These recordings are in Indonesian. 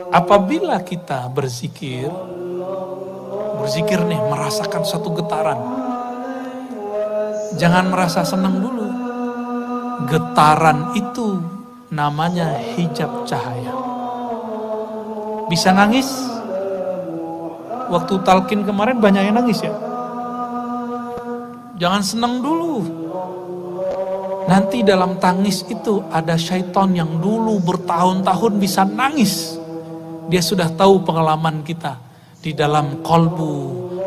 Apabila kita berzikir nih, merasakan satu getaran. Jangan merasa senang dulu. Getaran itu namanya hijab cahaya. Bisa nangis? Waktu talqin kemarin banyak yang nangis ya. Jangan senang dulu. Nanti dalam tangis itu ada syaitan yang dulu bertahun-tahun bisa nangis. Dia sudah tahu pengalaman kita di dalam kolbu.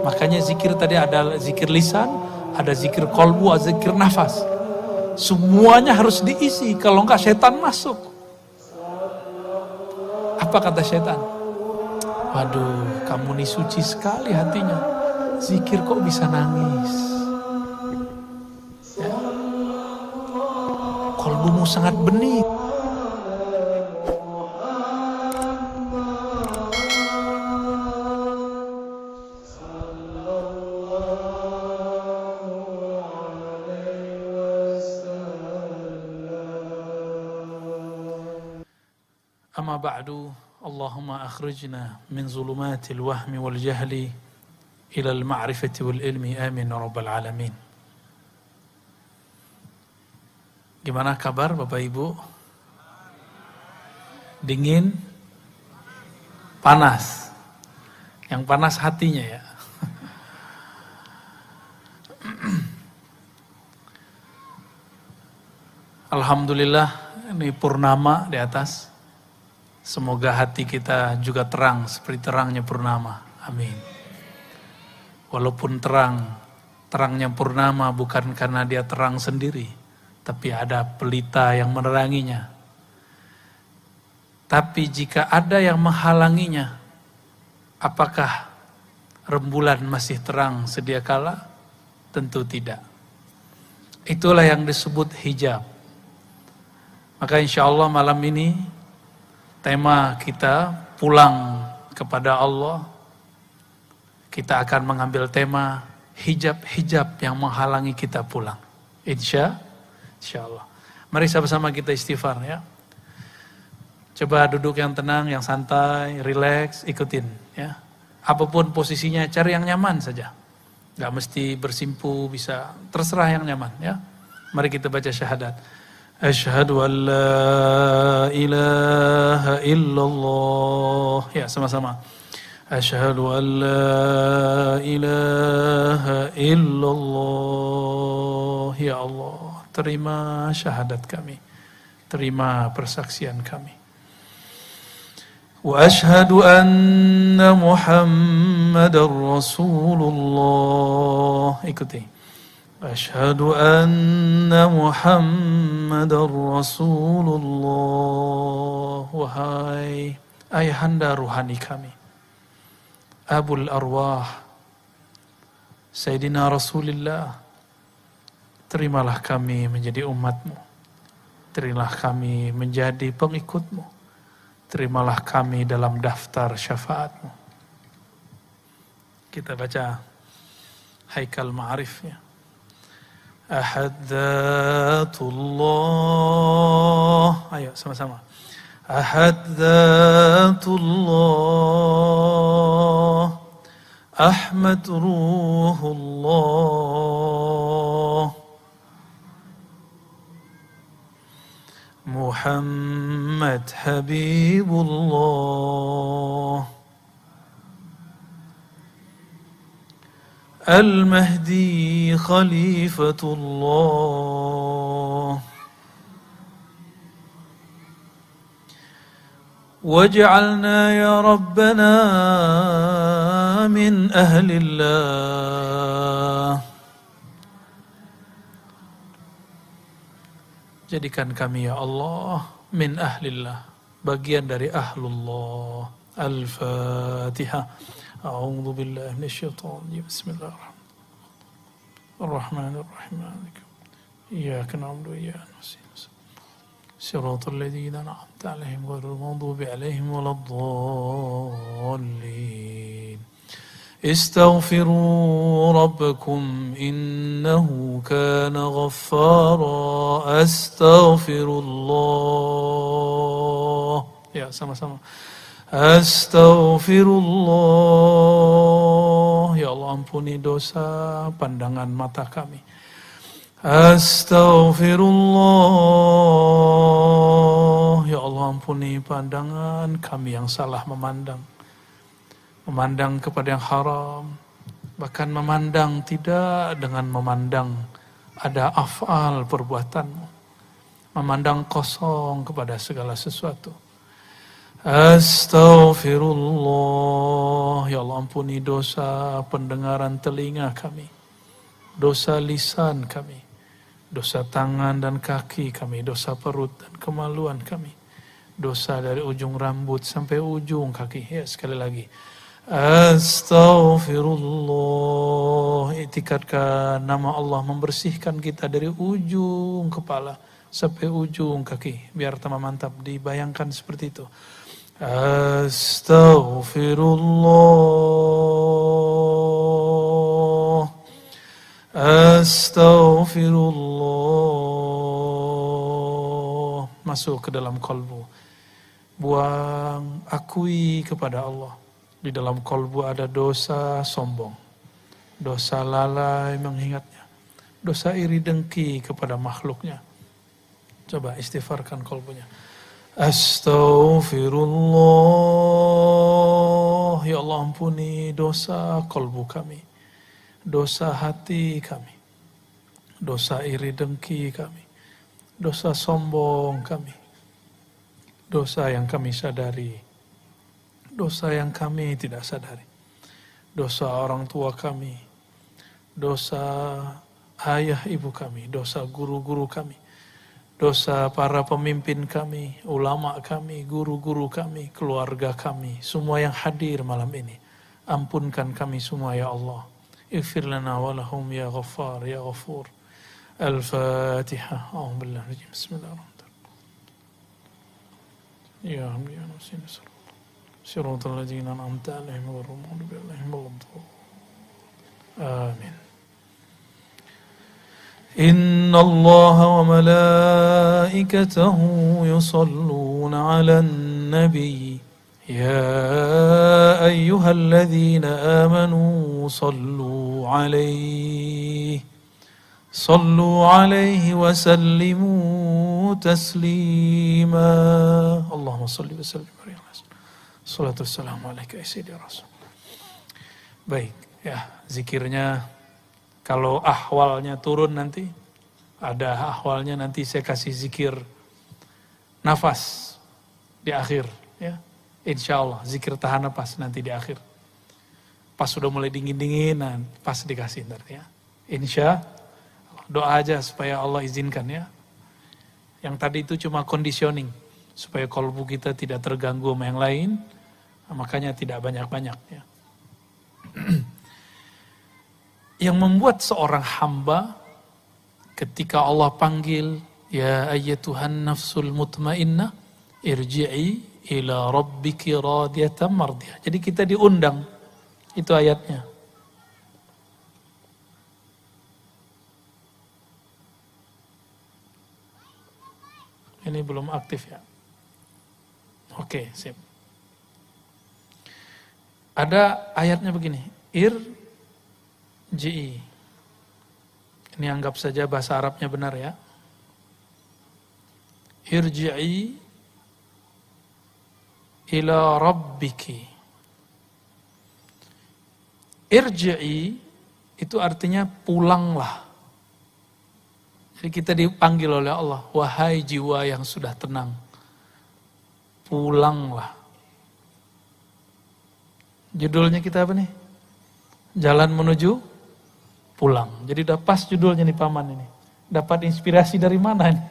Makanya zikir tadi ada zikir lisan, ada zikir kolbu, ada zikir nafas. Semuanya harus diisi, kalau enggak syaitan masuk. Apa kata syaitan? Waduh, kamu nih suci sekali hatinya. Zikir kok bisa nangis? Ya. Kolbumu sangat bening. Amma ba'du, Allahumma akhrijna min zulumatil wahmi wal jahli ila al-ma'rifati wal ilmi, amin ya rabbal alamin. Gimana kabar Bapak Ibu? Dingin? Panas? Yang panas hatinya ya. Alhamdulillah, ini purnama di atas. Semoga hati kita juga terang seperti terangnya purnama. Amin. Walaupun terangnya purnama bukan karena dia terang sendiri, tapi ada pelita yang meneranginya. Tapi jika ada yang menghalanginya, apakah rembulan masih terang sedia kala? Tentu tidak. Itulah yang disebut hijab. Maka insya Allah malam ini tema kita pulang kepada Allah. Kita akan mengambil tema hijab-hijab yang menghalangi kita pulang. Insya Allah. Mari sama-sama kita istighfar ya. Coba duduk yang tenang, yang santai, rileks, ikutin ya. Apapun posisinya, cari yang nyaman saja. Gak mesti bersimpu, bisa terserah yang nyaman ya. Mari kita baca syahadat. Asyhadu an la ilaha illallah. Ya, sama-sama. Asyhadu an la ilaha illallah. Ya Allah, terima syahadat kami. Terima persaksian kami. Wa asyhadu anna Muhammadar Rasulullah. Ikuti. Asyhadu anna Muhammadar Rasulullah. Wahai ayahanda ruhani kami, Abul Arwah, Sayyidina Rasulullah, terimalah kami menjadi umatmu. Terimalah kami menjadi pengikutmu. Terimalah kami dalam daftar syafaatmu. Kita baca Haikal Ma'arifnya. Ahad Dzatullah. Ayo sama-sama. Ahad Dzatullah. Ahmad Ruhullah. Muhammad Habibullah. Al-Mahdi Khalifatullah. Waj'alna ya Rabbana min ahlillah. Jadikan kami ya Allah min ahlillah, bagian dari ahlullah. Al-Fatihah. A'udzu billahi minasyaitonir rajim. Bismillahirrahmanirrahim. Iyyaka na'budu wa iyyaka nasta'in. Shiratal ladzina an'amta 'alaihim ghairil maghdubi 'alaihim waladdallin. Istaghfiru rabbakum innahu kana ghaffara. Astaghfirullah. Ya, sama-sama. Astaghfirullah. Ya Allah, ampuni dosa pandangan mata kami. Astaghfirullah. Ya Allah, ampuni pandangan kami yang salah memandang. Memandang kepada yang haram. Bahkan memandang tidak dengan memandang ada af'al perbuatanmu. Memandang kosong kepada segala sesuatu. Astaghfirullah. Ya Allah, ampuni dosa pendengaran telinga kami. Dosa lisan kami. Dosa tangan dan kaki kami. Dosa perut dan kemaluan kami. Dosa dari ujung rambut sampai ujung kaki. Ya, sekali lagi. Astaghfirullah. Itikadkan nama Allah membersihkan kita dari ujung kepala sampai ujung kaki. Biar tambah mantap, dibayangkan seperti itu. Astaghfirullah. Astaghfirullah. Masuk ke dalam kalbu. Buang, akui kepada Allah. Di dalam kalbu ada dosa sombong. Dosa lalai mengingatnya. Dosa iri dengki kepada makhluknya. Coba istighfarkan kalbunya. Astaghfirullah. Ya Allah, ampuni dosa kalbu kami. Dosa hati kami. Dosa iri dengki kami. Dosa sombong kami. Dosa yang kami sadari. Dosa yang kami tidak sadari. Dosa orang tua kami. Dosa ayah ibu kami. Dosa guru-guru kami. Dosa para pemimpin kami, ulama kami, guru-guru kami, keluarga kami, semua yang hadir malam ini. Ampunkan kami semua ya Allah. Ighfir lana wa lahum ya Ghaffar ya Ghafur. Al-Fatihah. A'udzubillahi Bismillahirrahmanirrahim. Ya Rabbi ya Nasin Siratal ladzina an'amta 'alaihim ghairil maghdubi 'alaihim waladdallin. Amin. إن الله وملائكته يصلون على النبي يا أيها الذين آمنوا صلوا عليه وسلموا تسليما اللهم صل وسلم على الصلاة والسلام عليك يا سيدي رسول. Baik, ya zikirnya. Kalau ahwalnya turun nanti, ada ahwalnya nanti saya kasih zikir nafas di akhir. Ya. Insya Allah, zikir tahan nafas nanti di akhir. Pas sudah mulai dingin-dinginan, pas dikasih nanti ya. Insya Allah, doa aja supaya Allah izinkan ya. Yang tadi itu cuma conditioning, supaya kalbu kita tidak terganggu sama yang lain, makanya tidak banyak-banyak ya. Yang membuat seorang hamba ketika Allah panggil, ya ayyatuhan nafsul mutmainnah, irji'i ila rabbiki radiyatan mardiyah. Jadi kita diundang, itu ayatnya. Ini belum aktif ya. Oke, sip. Ada ayatnya begini, Irji'i. Ini anggap saja bahasa Arabnya benar ya. Irji'i ila rabbiki. Irji'i itu artinya pulanglah. Jadi kita dipanggil oleh Allah, wahai jiwa yang sudah tenang, pulanglah. Judulnya kita apa nih? Jalan menuju pulang. Jadi udah pas judulnya nih Paman ini. Dapat inspirasi dari mana nih?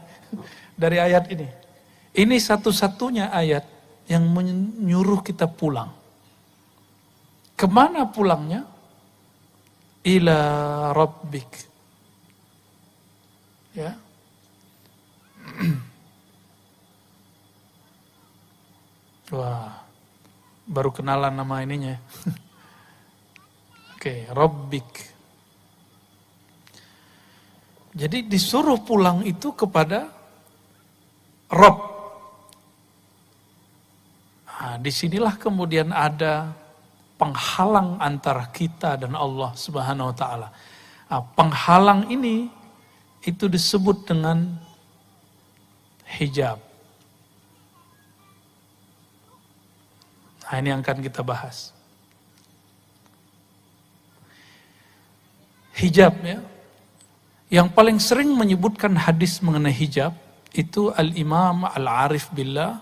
Dari ayat ini. Ini satu-satunya ayat yang menyuruh kita pulang. Kemana pulangnya? Ila rabbik. Ya. Wah, baru kenalan nama ininya. Oke, Rabbik. Jadi disuruh pulang itu kepada Rabb. Nah, disinilah kemudian ada penghalang antara kita dan Allah Subhanahu wa Ta'ala. Nah, penghalang ini itu disebut dengan hijab. Nah, ini yang akan kita bahas. Hijab, ya. Yang paling sering menyebutkan hadis mengenai hijab itu Al-Imam Al-Arif Billah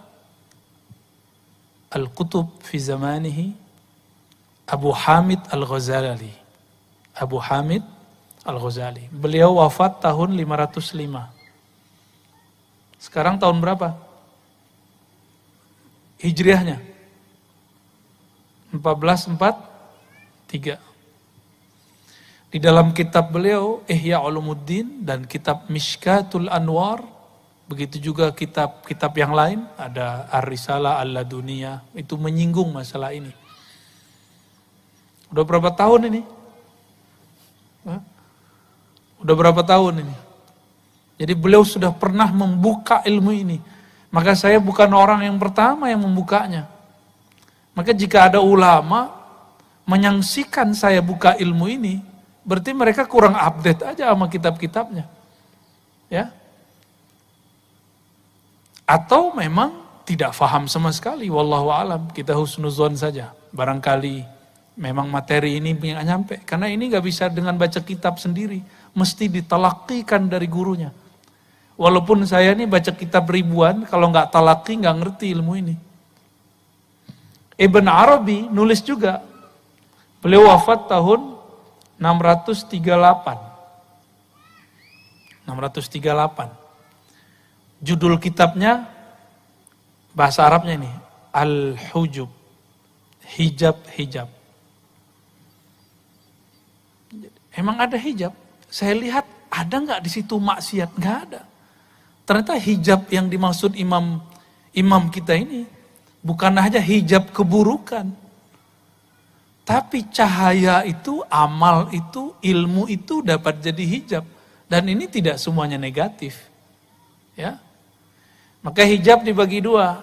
Al-Qutub fi zamanihi Abu Hamid Al-Ghazali. Abu Hamid Al-Ghazali. Beliau wafat tahun 505. Sekarang tahun berapa? Hijriahnya 1443. Di dalam kitab beliau Ihya Ulumuddin dan kitab Mishkatul Anwar, begitu juga kitab-kitab yang lain, ada Ar-Risalah Al-Laduniyah, itu menyinggung masalah ini. Udah berapa tahun ini? Udah berapa tahun ini? Jadi beliau sudah pernah membuka ilmu ini. Maka saya bukan orang yang pertama yang membukanya. Maka jika ada ulama menyangsikan saya buka ilmu ini, berarti mereka kurang update aja sama kitab-kitabnya. Ya. Atau memang tidak faham sama sekali, wallahu alam, kita husnuzon saja. Barangkali memang materi ini nggak nyampe, karena ini nggak bisa dengan baca kitab sendiri, mesti ditalakikan dari gurunya. Walaupun saya ini baca kitab ribuan, kalau nggak talaki nggak ngerti ilmu ini. Ibn Arabi nulis juga, beliau wafat tahun 638. Judul kitabnya bahasa Arabnya ini Al-Hujub, hijab. Emang ada hijab? Saya lihat ada nggak di situ maksiat? Nggak ada. Ternyata hijab yang dimaksud imam kita ini bukan hanya hijab keburukan, tapi cahaya itu, amal itu, ilmu itu dapat jadi hijab. Dan ini tidak semuanya negatif. Ya. Maka hijab dibagi dua.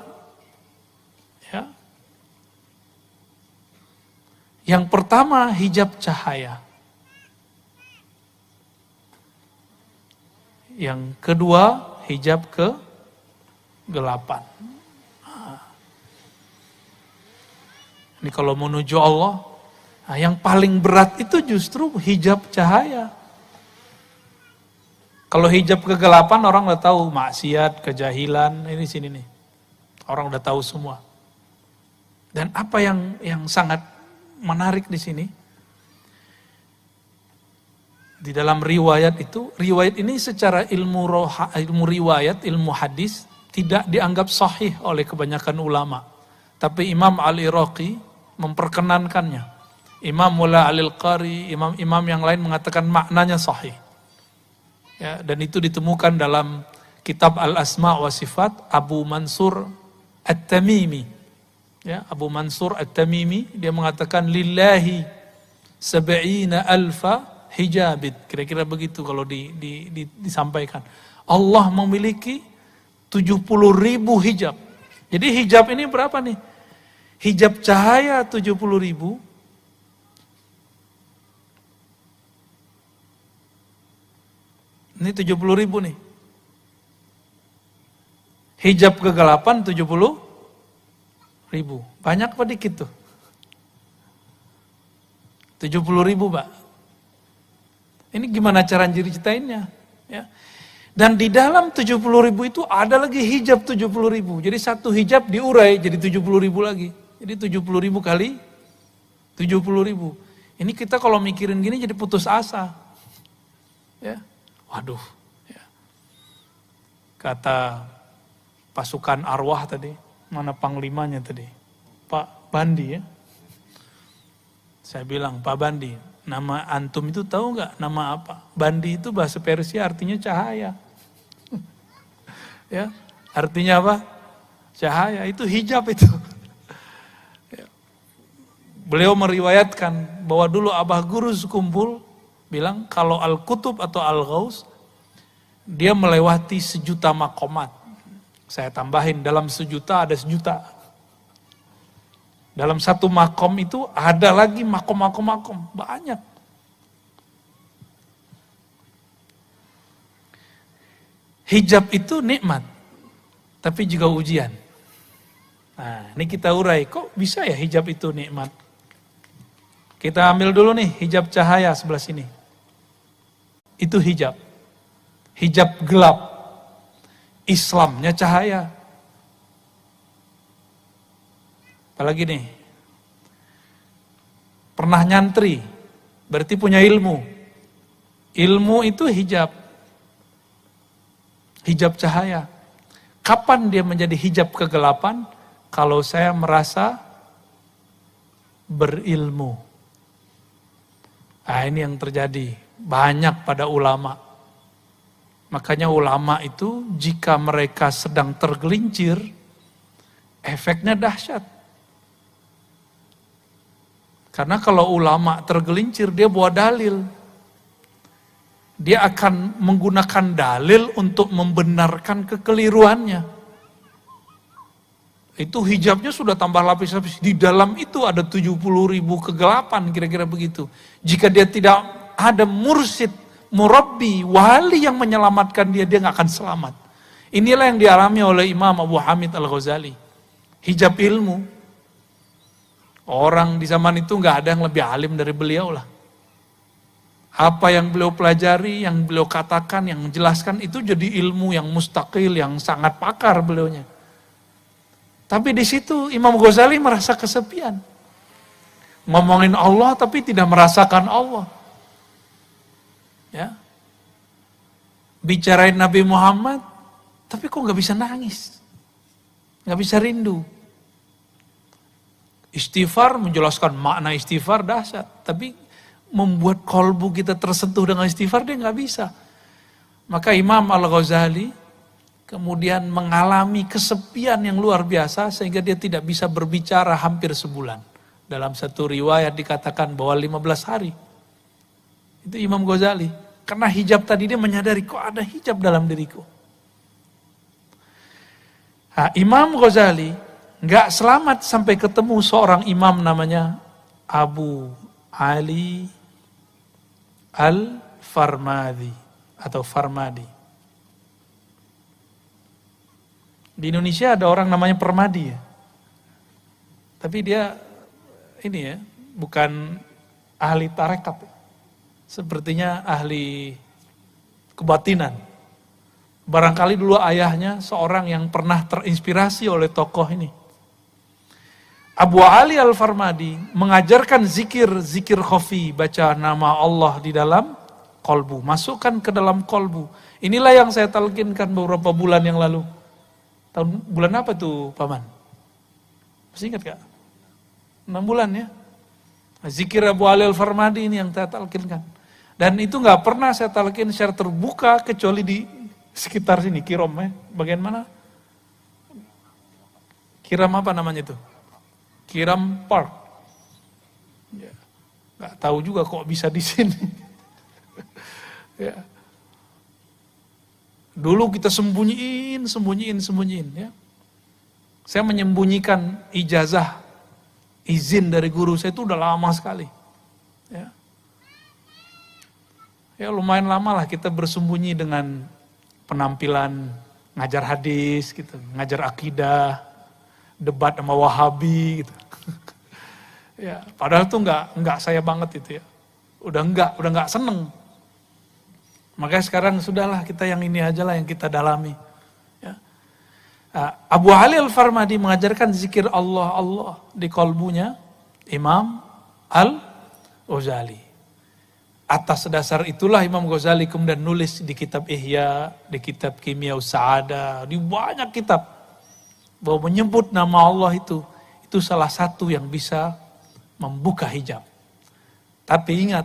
Ya. Yang pertama hijab cahaya. Yang kedua hijab kegelapan. Ini kalau menuju Allah, nah yang paling berat itu justru hijab cahaya. Kalau hijab kegelapan orang udah tahu maksiat, kejahilan, ini sini nih. Orang udah tahu semua. Dan apa yang sangat menarik di sini, di dalam riwayat itu, riwayat ini secara ilmu riwayat, ilmu hadis tidak dianggap sahih oleh kebanyakan ulama. Tapi Imam Al-Iraqi memperkenankannya. Imam Mula Al-Qari, imam-imam yang lain mengatakan maknanya sahih. Ya, dan itu ditemukan dalam kitab Al-Asma wa Sifat Abu Mansur At-Tamimi. Ya, Abu Mansur At-Tamimi dia mengatakan lillahi sab'ina alfa hijabit. Kira-kira begitu kalau disampaikan. Allah memiliki 70.000 hijab. Jadi hijab ini berapa nih? Hijab cahaya 70.000. Ini 70.000 nih. Hijab kegelapan 70.000. Banyak apa dikit tuh? 70.000, Pak. Ini gimana cara ceritainnya? Ya. Dan di dalam 70.000 itu ada lagi hijab 70.000. Jadi satu hijab diurai jadi 70.000 lagi. Jadi 70.000 kali 70.000. Ini kita kalau mikirin gini jadi putus asa. Ya. Waduh. Ya. Kata pasukan arwah tadi, mana panglimanya tadi? Pak Bandi ya. Saya bilang, Pak Bandi, nama antum itu tahu nggak nama apa? Bandi itu bahasa Persia artinya cahaya. Ya, artinya apa? Cahaya, itu hijab itu. Ya. Beliau meriwayatkan bahwa dulu Abah Guru sekumpul bilang kalau Al-Kutub atau Al-Ghaus dia melewati 1.000.000 maqamat. Saya tambahin, dalam 1.000.000 ada 1.000.000. Dalam satu makom itu ada lagi makom, banyak. Hijab itu nikmat, tapi juga ujian. Nah, ini kita urai, kok bisa ya hijab itu nikmat? Kita ambil dulu nih hijab cahaya sebelah sini. Itu hijab. Hijab gelap. Islamnya cahaya. Apalagi nih, pernah nyantri, berarti punya ilmu. Ilmu itu hijab. Hijab cahaya. Kapan dia menjadi hijab kegelapan? Kalau saya merasa berilmu. Nah, ini yang terjadi banyak pada ulama. Makanya ulama itu jika mereka sedang tergelincir, efeknya dahsyat. Karena kalau ulama tergelincir, dia bawa dalil. Dia akan menggunakan dalil untuk membenarkan kekeliruannya. Itu hijabnya sudah tambah lapis-lapis. Di dalam itu ada 70.000 kegelapan, kira-kira begitu. Jika dia tidak ada mursyid, murabbi, wali yang menyelamatkan dia nggak akan selamat. Inilah yang dialami oleh Imam Abu Hamid Al-Ghazali. Hijab ilmu. Orang di zaman itu nggak ada yang lebih alim dari beliau lah. Apa yang beliau pelajari, yang beliau katakan, yang menjelaskan itu jadi ilmu yang mustaqil, yang sangat pakar beliaunya. Tapi di situ Imam Ghazali merasa kesepian. Ngomongin Allah tapi tidak merasakan Allah. Ya. Bicarain Nabi Muhammad, tapi kok nggak bisa nangis. Nggak bisa rindu. Istighfar, menjelaskan makna istighfar dahsyat, tapi membuat kolbu kita tersentuh dengan istighfar dia nggak bisa. Maka Imam Al-Ghazali kemudian mengalami kesepian yang luar biasa sehingga dia tidak bisa berbicara hampir sebulan. Dalam satu riwayat dikatakan bahwa 15 hari. Itu Imam Ghazali. Karena hijab tadi dia menyadari kok ada hijab dalam diriku. Nah, Imam Ghazali nggak selamat sampai ketemu seorang imam namanya Abu Ali Al-Farmadi atau Farmadi. Di Indonesia ada orang namanya Permadi ya. Tapi dia ini ya, bukan ahli tarekat. Sepertinya ahli kebatinan. Barangkali dulu ayahnya seorang yang pernah terinspirasi oleh tokoh ini. Abu Ali Al-Farmadi mengajarkan zikir khafi, baca nama Allah di dalam kolbu, masukkan ke dalam kolbu. Inilah yang saya talqinkan beberapa bulan yang lalu. Bulan apa tuh Paman? Masih ingat gak? 6 bulan ya. Zikir Abu Ali Al-Farmadi ini yang saya talqinkan. Dan itu gak pernah saya talqin secara terbuka kecuali di sekitar sini, Kirom ya. Bagian mana? Kiram apa namanya itu? Kiram Park. Ya. Gak tahu juga kok bisa di sini. Ya. Dulu kita sembunyiin ya. Saya menyembunyikan ijazah, izin dari guru saya itu udah lama sekali. Ya. Ya lumayan lama lah kita bersembunyi dengan penampilan ngajar hadis gitu, ngajar akidah, debat sama Wahabi gitu. Ya, padahal tuh enggak saya banget itu ya. Udah enggak seneng. Makanya sekarang sudahlah kita yang ini aja lah yang kita dalami. Ya. Abu Ali Al-Farmadi mengajarkan zikir Allah di kolbunya Imam Al-Ghazali. Atas dasar itulah Imam Ghazali kemudian nulis di kitab Ihya, di kitab Kimia Sa'adah, di banyak kitab bahwa menyebut nama Allah itu salah satu yang bisa membuka hijab. Tapi ingat,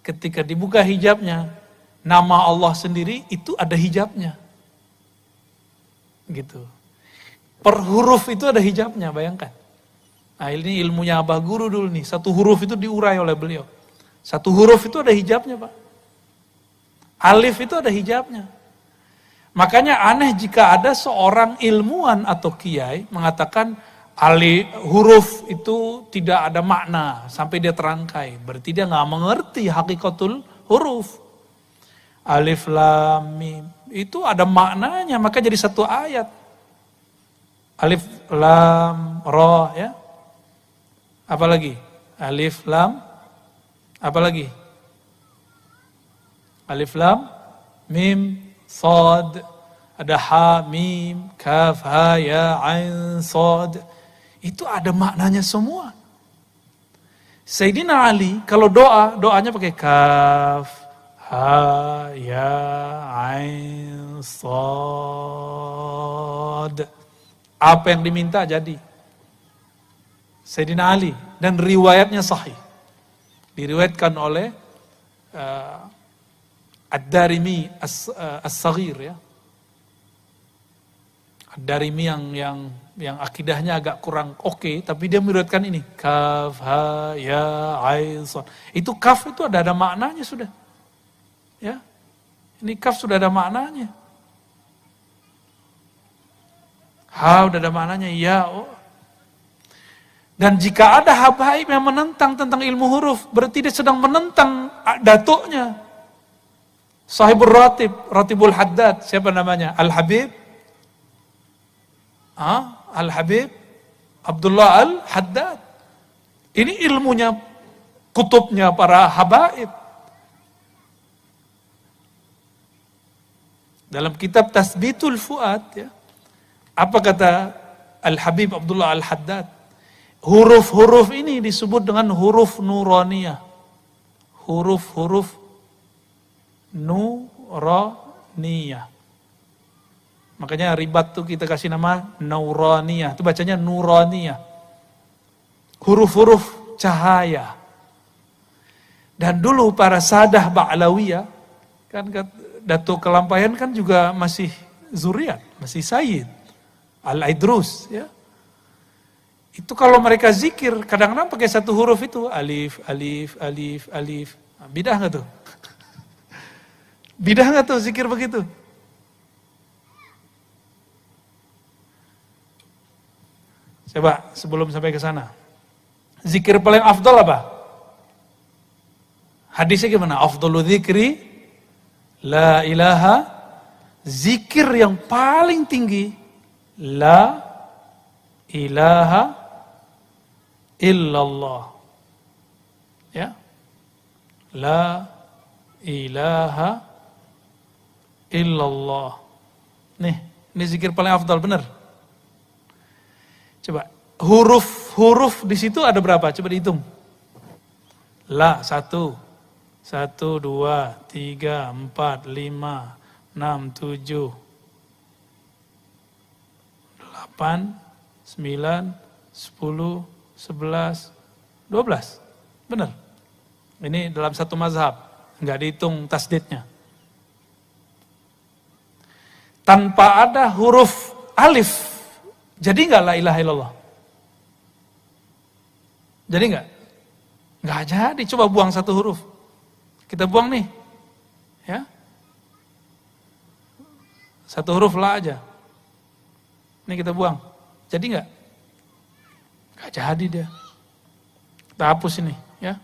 ketika dibuka hijabnya, nama Allah sendiri itu ada hijabnya. Gitu. Per huruf itu ada hijabnya, bayangkan. Nah ini ilmunya Abah Guru dulu nih, satu huruf itu diurai oleh beliau. Satu huruf itu ada hijabnya Pak. Alif itu ada hijabnya. Makanya aneh jika ada seorang ilmuwan atau kiai mengatakan huruf itu tidak ada makna sampai dia terangkai. Berarti dia nggak mengerti hakikatul huruf. Alif lam mim itu ada maknanya, maka jadi satu ayat. Alif lam ra ya. Apa lagi? Alif lam apa lagi? Alif lam mim sad, ada ha mim kaf ha ya ain sad. Itu ada maknanya semua. Sayyidina Ali kalau doanya pakai kaf ha ya ain sad. Apa yang diminta jadi. Sayyidina Ali dan riwayatnya sahih. Diriwayatkan oleh Ad-Darimi As-Saghir ya. Ad-Darimi yang akidahnya agak kurang oke, tapi dia meriwayatkan ini kaf ha ya ain sad. Itu kaf itu ada maknanya sudah. Ya. Ini kaf sudah ada maknanya. Ha udah ada maknanya ya. Dan jika ada habaib yang menentang tentang ilmu huruf, berarti dia sedang menentang datuknya. Sahibul Ratibul Haddad, siapa namanya? Al-Habib? Al-Habib Abdullah Al-Haddad. Ini ilmunya, kutubnya para habaib. Dalam kitab Tasbitul Fuad, ya, apa kata Al-Habib Abdullah Al-Haddad? Huruf-huruf ini disebut dengan huruf nuraniyah. Huruf-huruf nuraniyah. Makanya ribat tuh kita kasih nama nuraniyah. Itu bacanya nuraniyah. Huruf-huruf cahaya. Dan dulu para sadah Ba'lawiyah, kan Datuk Kelampayan kan juga masih zuriat, masih sayyid. Al-Idrus, ya. Itu kalau mereka zikir, kadang-kadang pakai satu huruf itu. Alif, alif, alif, alif. Bidah gak tuh? Bidah gak tuh zikir begitu? Coba sebelum sampai ke sana. Zikir paling afdal apa? Hadisnya gimana? Afdalu zikri la ilaha. Zikir yang paling tinggi la ilaha illallah. Ya. La ilaha illallah. Nih, ini zikir paling afdal, benar. Coba, huruf di situ ada berapa? Coba dihitung. La, 1, 1, 2, 3, 4, 5, 6, 7, 8, 9, 10, 11, 12. Benar. Ini dalam satu mazhab. Enggak dihitung tasdidnya. Tanpa ada huruf alif, jadi enggak la ilaha illallah? Jadi enggak? Enggak jadi, coba buang satu huruf. Kita buang nih. Ya. Satu huruf la aja. Ini kita buang. Jadi enggak? Enggak jadi dia. Kita hapus ini, ya.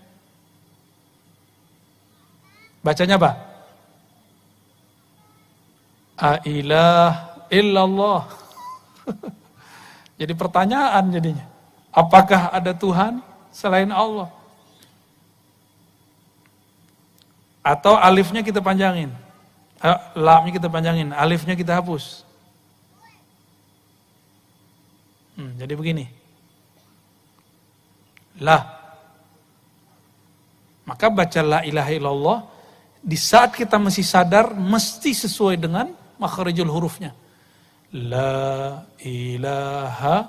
Bacanya apa? A-ilah illallah. Jadi pertanyaan jadinya. Apakah ada Tuhan selain Allah? Atau alifnya kita panjangin. Lamnya kita panjangin, alifnya kita hapus. Jadi begini. La. Maka baca la ilaha illallah di saat kita masih sadar mesti sesuai dengan makharijul hurufnya. La ilaha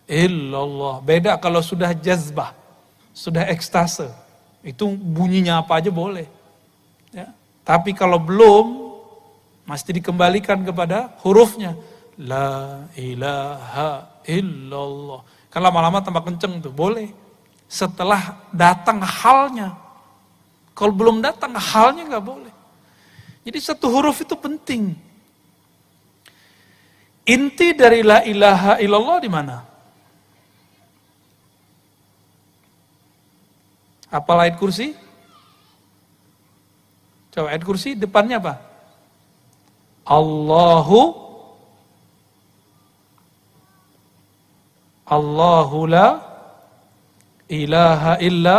illallah. Beda kalau sudah jazbah, sudah ekstase. Itu bunyinya apa aja boleh. Ya. Tapi kalau belum, mesti dikembalikan kepada hurufnya. La ilaha illallah. Kan lama-lama tambah kenceng tuh, boleh. Setelah datang halnya. Kalau belum datang halnya nggak boleh. Jadi satu huruf itu penting. Inti dari la ilaha illallah di mana? Apa ayat kursi? Coba ayat kursi depannya apa? Allahu la ilaha illa.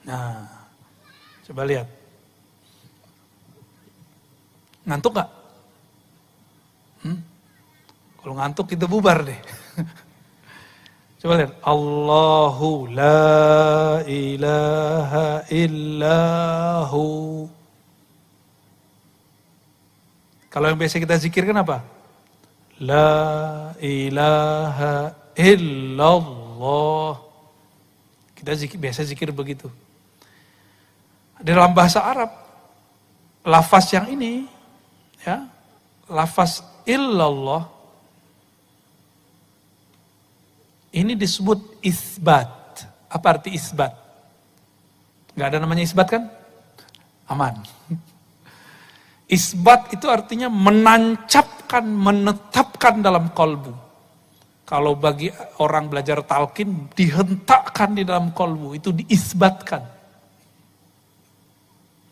Nah, coba lihat. Ngantuk gak? Kalau ngantuk kita bubar deh. Coba lihat. Allahu la ilaha illahu. Kalau yang biasa kita zikirkan apa? La ilaha illallah. Kita biasa zikir begitu. Dalam bahasa Arab, lafaz yang ini, ya, lafaz illallah, ini disebut isbat. Apa arti isbat? Gak ada namanya isbat kan? Aman. Isbat itu artinya menancapkan, menetapkan dalam kolbu. Kalau bagi orang belajar talqin, dihentakkan di dalam kolbu, itu diisbatkan.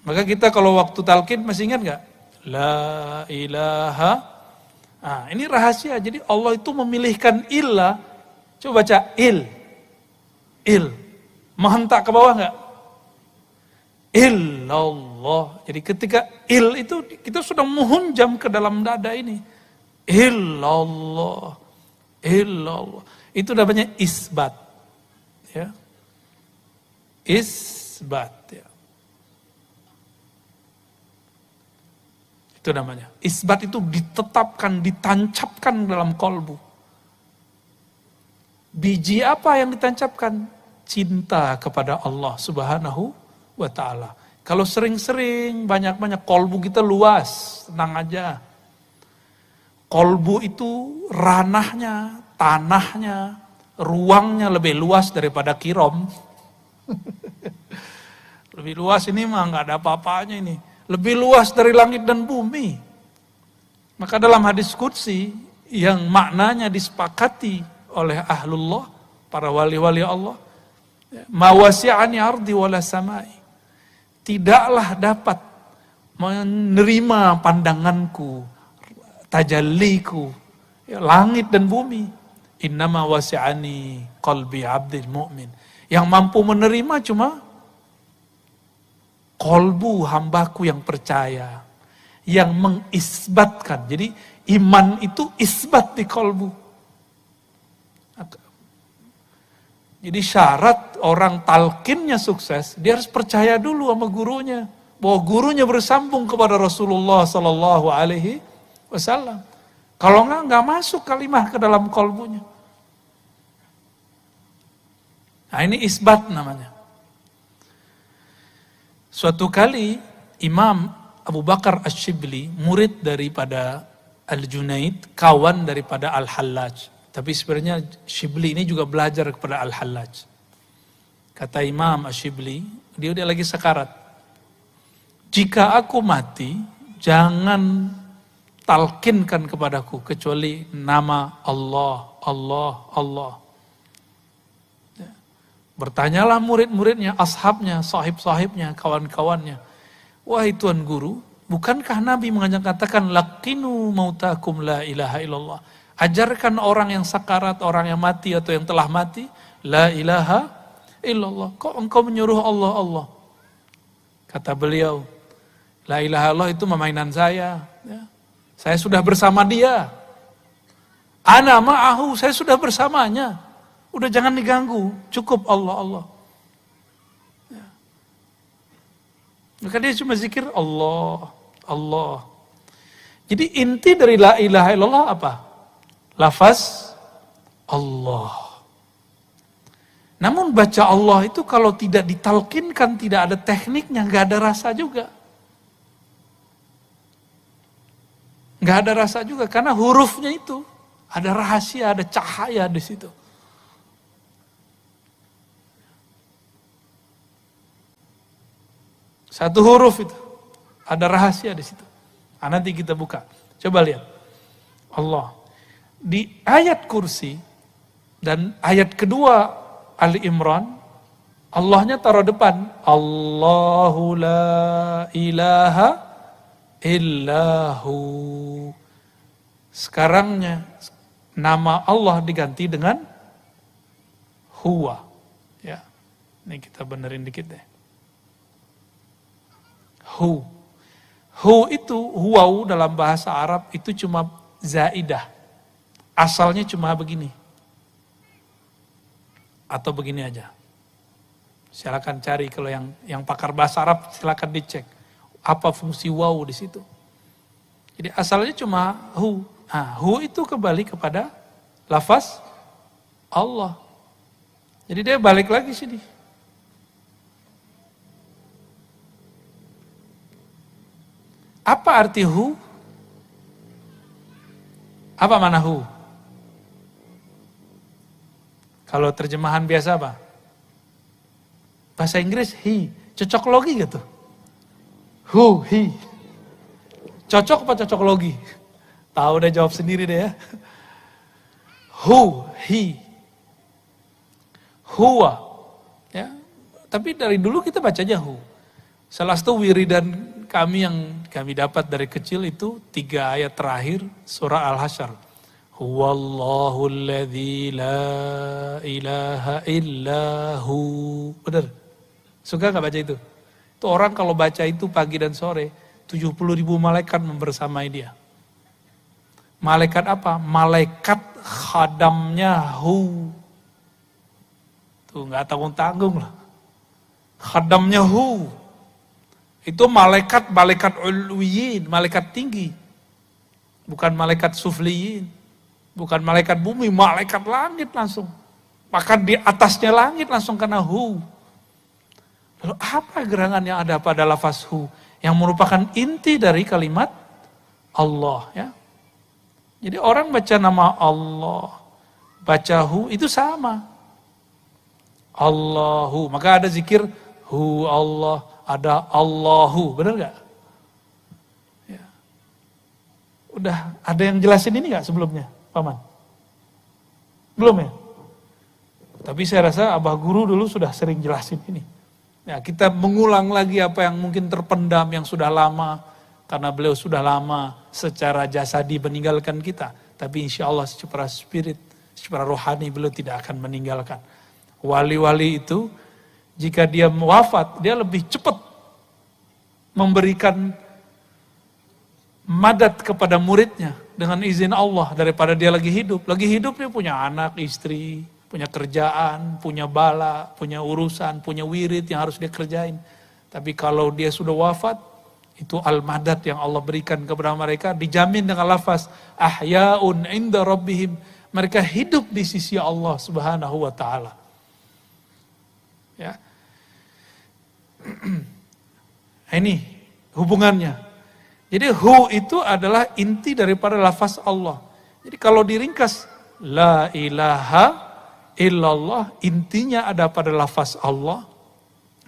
Maka kita kalau waktu talqin masih ingat gak? La ilaha. Nah, ini rahasia. Jadi Allah itu memilihkan ilah. Coba baca il. Menghentak ke bawah gak? Illallah. Jadi ketika il itu kita sudah menghunjam ke dalam dada ini. Illallah. Itu namanya isbat. Ya. Isbat. Ya. Itu namanya. Isbat itu ditetapkan, ditancapkan dalam kolbu. Biji apa yang ditancapkan? Cinta kepada Allah Subhanahu wa ta'ala. Kalau sering-sering, banyak-banyak, kolbu kita luas, tenang aja. Kolbu itu ranahnya, tanahnya, ruangnya lebih luas daripada Kirom. Lebih luas ini mah nggak ada apa-apanya ini. Lebih luas dari langit dan bumi. Maka dalam hadis qudsi yang maknanya disepakati oleh ahlullah, para wali-wali Allah, ma wasi'ani ardi wala samai. Tidaklah dapat menerima pandanganku, tajalliku, ya, langit dan bumi. Innama wasi'ani qalbi abdil mu'min. Yang mampu menerima cuma kolbu hambaku yang percaya, yang mengisbatkan. Jadi iman itu isbat di kolbu. Jadi syarat orang talqinnya sukses, dia harus percaya dulu sama gurunya, bahwa gurunya bersambung kepada Rasulullah Sallallahu Alaihi Wasallam. Kalau nggak masuk kalimah ke dalam kolbunya. Nah ini isbat namanya. Suatu kali Imam Abu Bakar Asy-Syibli, murid daripada Al-Junaid, kawan daripada Al-Hallaj. Tapi sebenarnya Syibli ini juga belajar kepada Al-Hallaj. Kata Imam Asy-Syibli, dia udah lagi sekarat. Jika aku mati, jangan talqinkan kepadaku kecuali nama Allah, Allah, Allah. Bertanyalah murid-muridnya, ashabnya, sahib-sahibnya, kawan-kawannya. Wahai Tuan Guru, bukankah Nabi katakan laqinu mautakum la ilaha illallah. Ajarkan orang yang sakarat, orang yang mati atau yang telah mati, la ilaha illallah. Kok engkau menyuruh Allah, Allah? Kata beliau, la ilaha illallah itu mainan saya. Ya. Saya sudah bersama dia. Ana ma'ahu, saya sudah bersamanya. Udah jangan diganggu, cukup Allah, Allah. Ya. Maka dia cuma zikir Allah, Allah. Jadi inti dari la ilaha illallah apa? Lafaz Allah. Namun baca Allah itu kalau tidak ditalkinkan, tidak ada tekniknya, nggak ada rasa juga. Nggak ada rasa juga, karena hurufnya itu ada rahasia, ada cahaya di situ. Satu huruf itu ada rahasia di situ. Nah, nanti kita buka. Coba lihat. Allah di ayat kursi dan ayat kedua Ali Imran, Allahnya taruh depan. Allahu la ilaha illahu. Sekarangnya nama Allah diganti dengan huwa. Ya, ini kita benerin dikit deh. Hu. Hu itu, huwau dalam bahasa Arab itu cuma zaidah. Asalnya cuma begini. Atau begini aja. Silakan cari kalau yang pakar bahasa Arab silakan dicek. Apa fungsi waw di situ. Jadi asalnya cuma hu. Nah, hu itu kembali kepada lafaz Allah. Jadi dia balik lagi sini. Apa arti hu? Apa mana hu? Kalau terjemahan biasa apa? Bahasa Inggris he. Cocok logi gitu. Hu, he. Cocok apa cocok logi? Tahu deh, jawab sendiri deh ya. Hu, he. Huwa. Ya. Tapi dari dulu kita bacanya hu. Salah satu wiridan kami yang kami dapat dari kecil itu 3 ayat terakhir surah Al-Hasyr. Huwallahu alladzi la ilaha illahu. Benar? Suka gak baca itu? Itu orang kalau baca itu pagi dan sore, 70.000 malaikat membersamai dia. Malaikat apa? Malaikat khadamnya hu. Tuh gak tanggung-tanggung lah. Khadamnya hu. Itu malaikat ulwiyin, malaikat tinggi. Bukan malaikat sufliyin. Bukan malaikat bumi, malaikat langit langsung. Bahkan di atasnya langit langsung kena hu. Lalu apa gerangan yang ada pada lafaz hu? Yang merupakan inti dari kalimat Allah. Ya. Jadi orang baca nama Allah, baca hu itu sama. Allahu, maka ada zikir hu Allah, ada Allahu, benar gak? Ya. Udah ada yang jelasin ini gak sebelumnya, Paman? Belum ya? Tapi saya rasa Abah Guru dulu sudah sering jelasin ini. Ya, kita mengulang lagi apa yang mungkin terpendam, yang sudah lama, karena beliau sudah lama secara jasadi meninggalkan kita. Tapi insya Allah secara spirit, secara rohani beliau tidak akan meninggalkan. Wali-wali itu, jika dia wafat, dia lebih cepat memberikan madat kepada muridnya dengan izin Allah daripada dia lagi hidup. Lagi hidup dia punya anak, istri, punya kerjaan, punya bala, punya urusan, punya wirid yang harus dia kerjain. Tapi kalau dia sudah wafat, itu al-madat yang Allah berikan kepada mereka, dijamin dengan lafaz ahya'un inda rabbihim. Mereka hidup di sisi Allah subhanahu wa ta'ala. Ya. Ini hubungannya. Jadi hu itu adalah inti daripada lafaz Allah. Jadi kalau diringkas, la ilaha illallah, intinya ada pada lafaz Allah.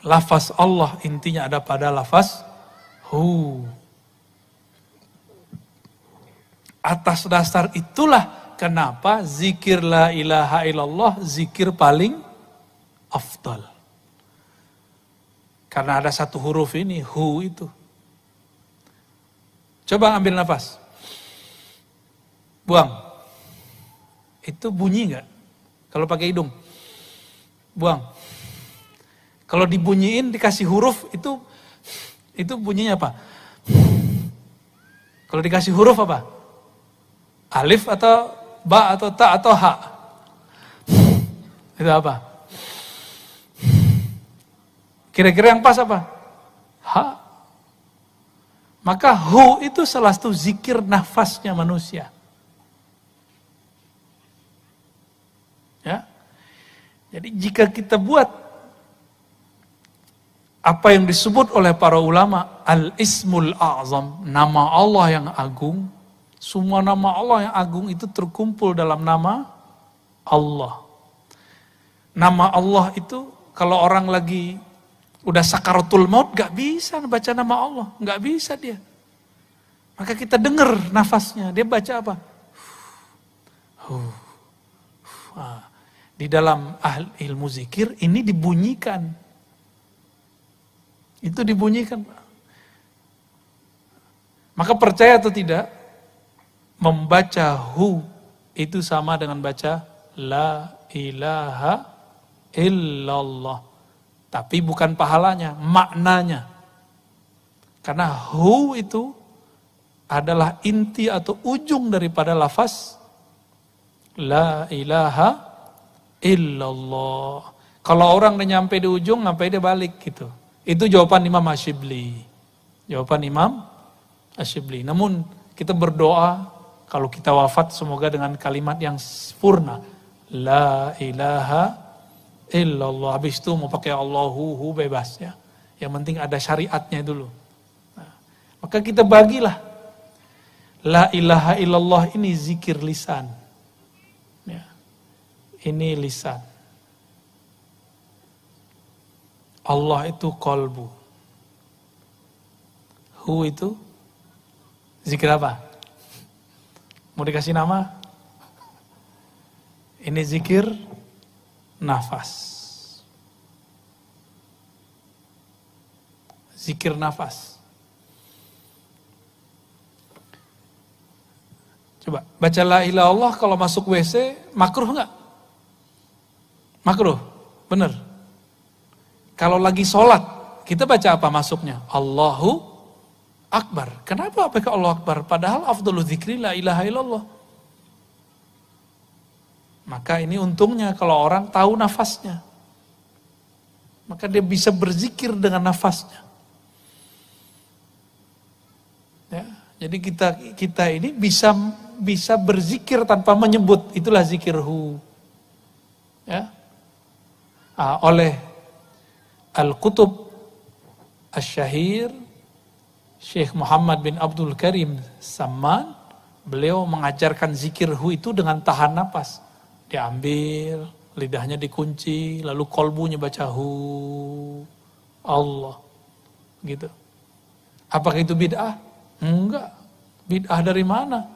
Lafaz Allah intinya ada pada lafaz hu. Atas dasar itulah kenapa zikir la ilaha illallah zikir paling afdal. Karena ada satu huruf ini, hu itu. Coba ambil nafas. Buang. Itu bunyi enggak? Kalau pakai hidung. Buang. Kalau dibunyiin dikasih huruf itu bunyinya apa? Kalau dikasih huruf apa? Alif atau ba atau ta atau ha? Itu apa? Kira-kira yang pas apa? Ha. Maka hu itu salah satu zikir nafasnya manusia. Ya. Jadi jika kita buat apa yang disebut oleh para ulama al-ismul a'zam, nama Allah yang agung, Semua nama Allah yang agung itu terkumpul dalam nama Allah. Nama Allah itu kalau orang lagi udah sakaratul maut gak bisa baca nama Allah, gak bisa dia. Maka kita dengar nafasnya, dia baca apa? Di dalam ilmu zikir ini dibunyikan. Itu dibunyikan. Maka percaya atau tidak, membaca hu itu sama dengan baca la ilaha illallah. Tapi bukan pahalanya, maknanya. Karena hu itu adalah inti atau ujung daripada lafaz la ilaha illallah. Kalau orang udah nyampe di ujung, sampai dia balik gitu. Itu jawaban Imam Asyibli. Jawaban Imam Asyibli. Namun kita berdoa kalau kita wafat semoga dengan kalimat yang sempurna. La ilaha illallah. Habis itu mau pakai Allahu bebas ya. Yang penting ada syariatnya dulu. Nah, maka kita bagilah. La ilaha illallah ini zikir lisan. Ya. Ini lisan. Allah itu kolbu. Hu itu zikir apa? Mau dikasih nama? Ini zikir nafas. Zikir nafas. Coba baca la ilaha illallah kalau masuk WC makruh enggak? Makruh, bener. Kalau lagi sholat, kita baca apa masuknya? Allahu Akbar. Kenapa pakai Allah Akbar? Padahal afdhalu dzikri la ilaha illallah. Maka ini untungnya kalau orang tahu nafasnya. Maka dia bisa berzikir dengan nafasnya. Ya, jadi kita ini bisa berzikir tanpa menyebut. Itulah zikir hu. Ya. Oleh Al-Qutub Asy-Syahir Syekh Muhammad bin Abdul Karim Samman, beliau mengajarkan zikir hu itu dengan tahan napas. Diambil, lidahnya dikunci, lalu kolbunya baca hu, Allah. Gitu. Apakah itu bid'ah? Enggak. Bid'ah dari mana?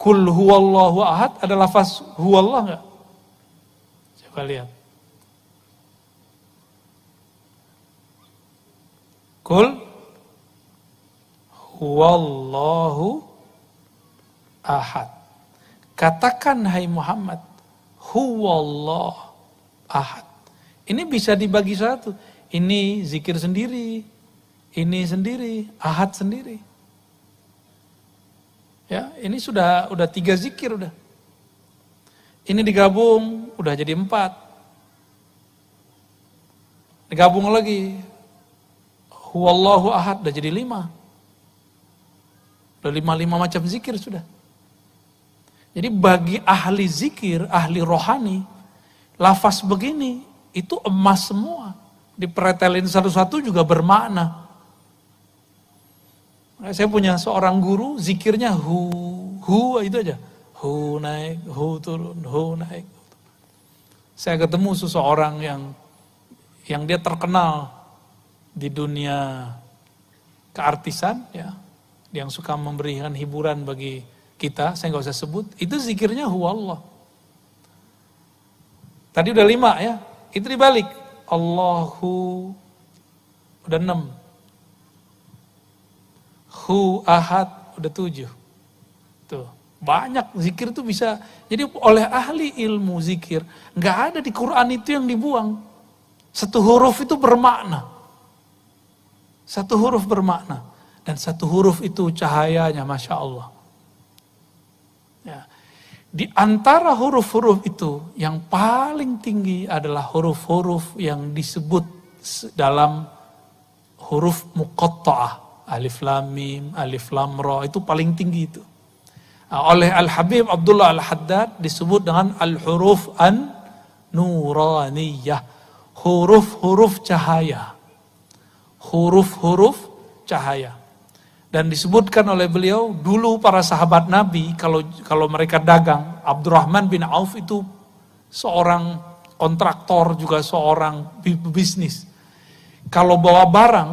Kul huwallahu ahad, ada lafaz huwallah enggak? Coba lihat. Kul huwallahu ahad. Katakan hai Muhammad, huwallah ahad. Ini bisa dibagi satu. Ini zikir sendiri, ini sendiri, ahad sendiri. Ya, ini sudah 3 zikir udah. Ini digabung udah jadi 4. Digabung lagi. Huwallahu ahad udah jadi 5. Udah 5 macam zikir sudah. Jadi bagi ahli zikir, ahli rohani, lafaz begini itu emas semua. Dipretelin satu-satu juga bermakna. Saya punya seorang guru, zikirnya hu itu aja. Hu naik, hu turun, hu naik. Saya ketemu seseorang yang dia terkenal di dunia keartisan, ya, yang suka memberikan hiburan bagi kita, saya nggak usah sebut, itu zikirnya huwallah. Tadi udah 5 ya, itu dibalik. Allahu, udah 6. Hu ahad, udah 7. Tuh, banyak zikir tuh bisa. Jadi oleh ahli ilmu zikir, nggak ada di Quran itu yang dibuang. Satu huruf itu bermakna. Satu huruf bermakna. Dan satu huruf itu cahayanya, Masya Allah. Ya. Di antara huruf-huruf itu yang paling tinggi adalah huruf-huruf yang disebut dalam huruf muqatta'ah, alif lam mim, alif lam ra, itu paling tinggi itu. Oleh Al-Habib Abdullah Al-Haddad disebut dengan al-huruf an-nuraniyah, huruf-huruf cahaya. Huruf-huruf cahaya. Dan disebutkan oleh beliau, dulu para sahabat Nabi, kalau mereka dagang, Abdurrahman bin Auf itu seorang kontraktor, juga seorang bisnis. Kalau bawa barang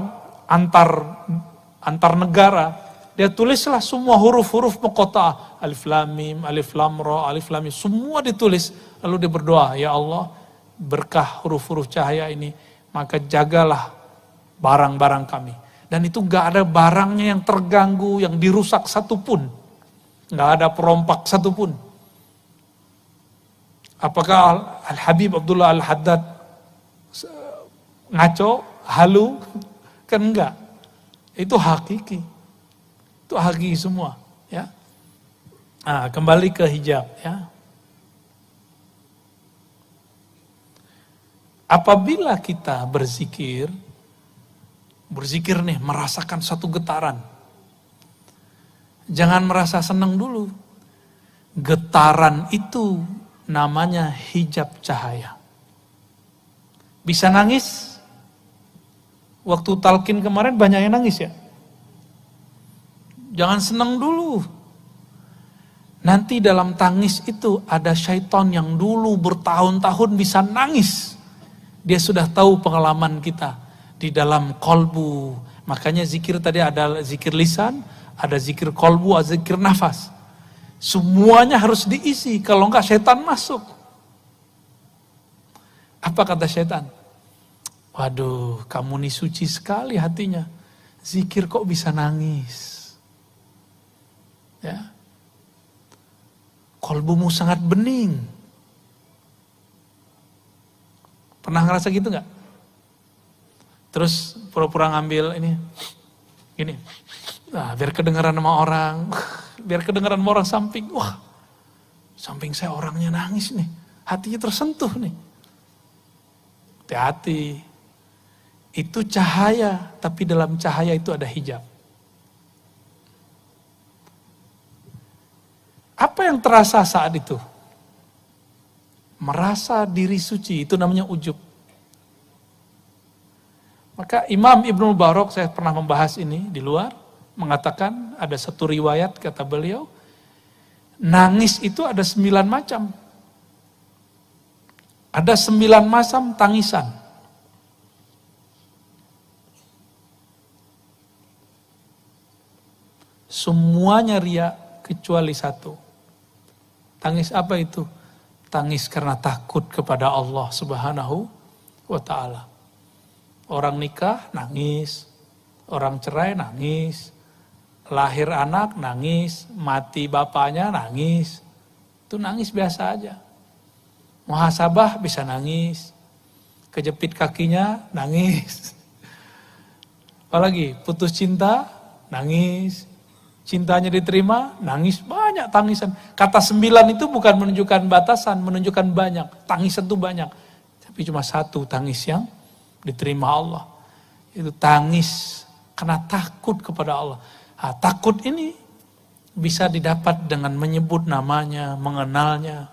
antar negara, dia tulislah semua huruf-huruf muqatta'ah, alif lam mim, alif lam ra, alif lam mim, semua ditulis. Lalu dia berdoa, ya Allah, berkah huruf-huruf cahaya ini, maka jagalah barang-barang kami. Dan itu gak ada barangnya yang terganggu, yang dirusak satupun. Gak ada perompak satupun. Apakah Al-Habib Abdullah Al-Haddad ngaco, halu? Kan enggak. Itu hakiki. Itu hakiki semua. Ya. Nah, kembali ke hijab. Ya. Apabila kita berzikir nih, merasakan satu getaran. Jangan merasa senang dulu. Getaran itu namanya hijab cahaya. Bisa nangis? Waktu talqin kemarin banyak yang nangis ya. Jangan senang dulu. Nanti dalam tangis itu ada syaitan yang dulu bertahun-tahun bisa nangis. Dia sudah tahu pengalaman kita di dalam kolbu. Makanya zikir tadi ada zikir lisan, ada zikir kolbu, ada zikir nafas. Semuanya harus diisi, kalau enggak syaitan masuk. Apa kata syaitan? Waduh, kamu nih suci sekali hatinya. Zikir kok bisa nangis? Ya. Kolbumu sangat bening. Pernah ngerasa gitu enggak? Terus pura-pura ngambil ini, gini, nah, biar kedengaran sama orang, biar kedengaran sama orang samping. Wah, samping saya orangnya nangis nih, hatinya tersentuh nih. Hati-hati, itu cahaya, tapi dalam cahaya itu ada hijab. Apa yang terasa saat itu? Merasa diri suci, itu namanya ujub. Maka Imam Ibnu Mubarak, saya pernah membahas ini di luar, mengatakan ada satu riwayat kata beliau, nangis itu ada 9 macam. Ada 9 macam tangisan. Semuanya ria kecuali satu. Tangis apa itu? Tangis karena takut kepada Allah Subhanahu wa ta'ala. Orang nikah nangis, orang cerai nangis, lahir anak nangis, mati bapaknya nangis. Itu nangis biasa aja. Muhasabah bisa nangis, kejepit kakinya nangis. Apalagi putus cinta nangis, cintanya diterima nangis, banyak tangisan. Kata 9 itu bukan menunjukkan batasan, menunjukkan banyak. Tangisan itu banyak, tapi cuma satu tangis yang diterima Allah. Itu tangis karena takut kepada Allah. Nah, takut ini bisa didapat dengan menyebut namanya, mengenalnya.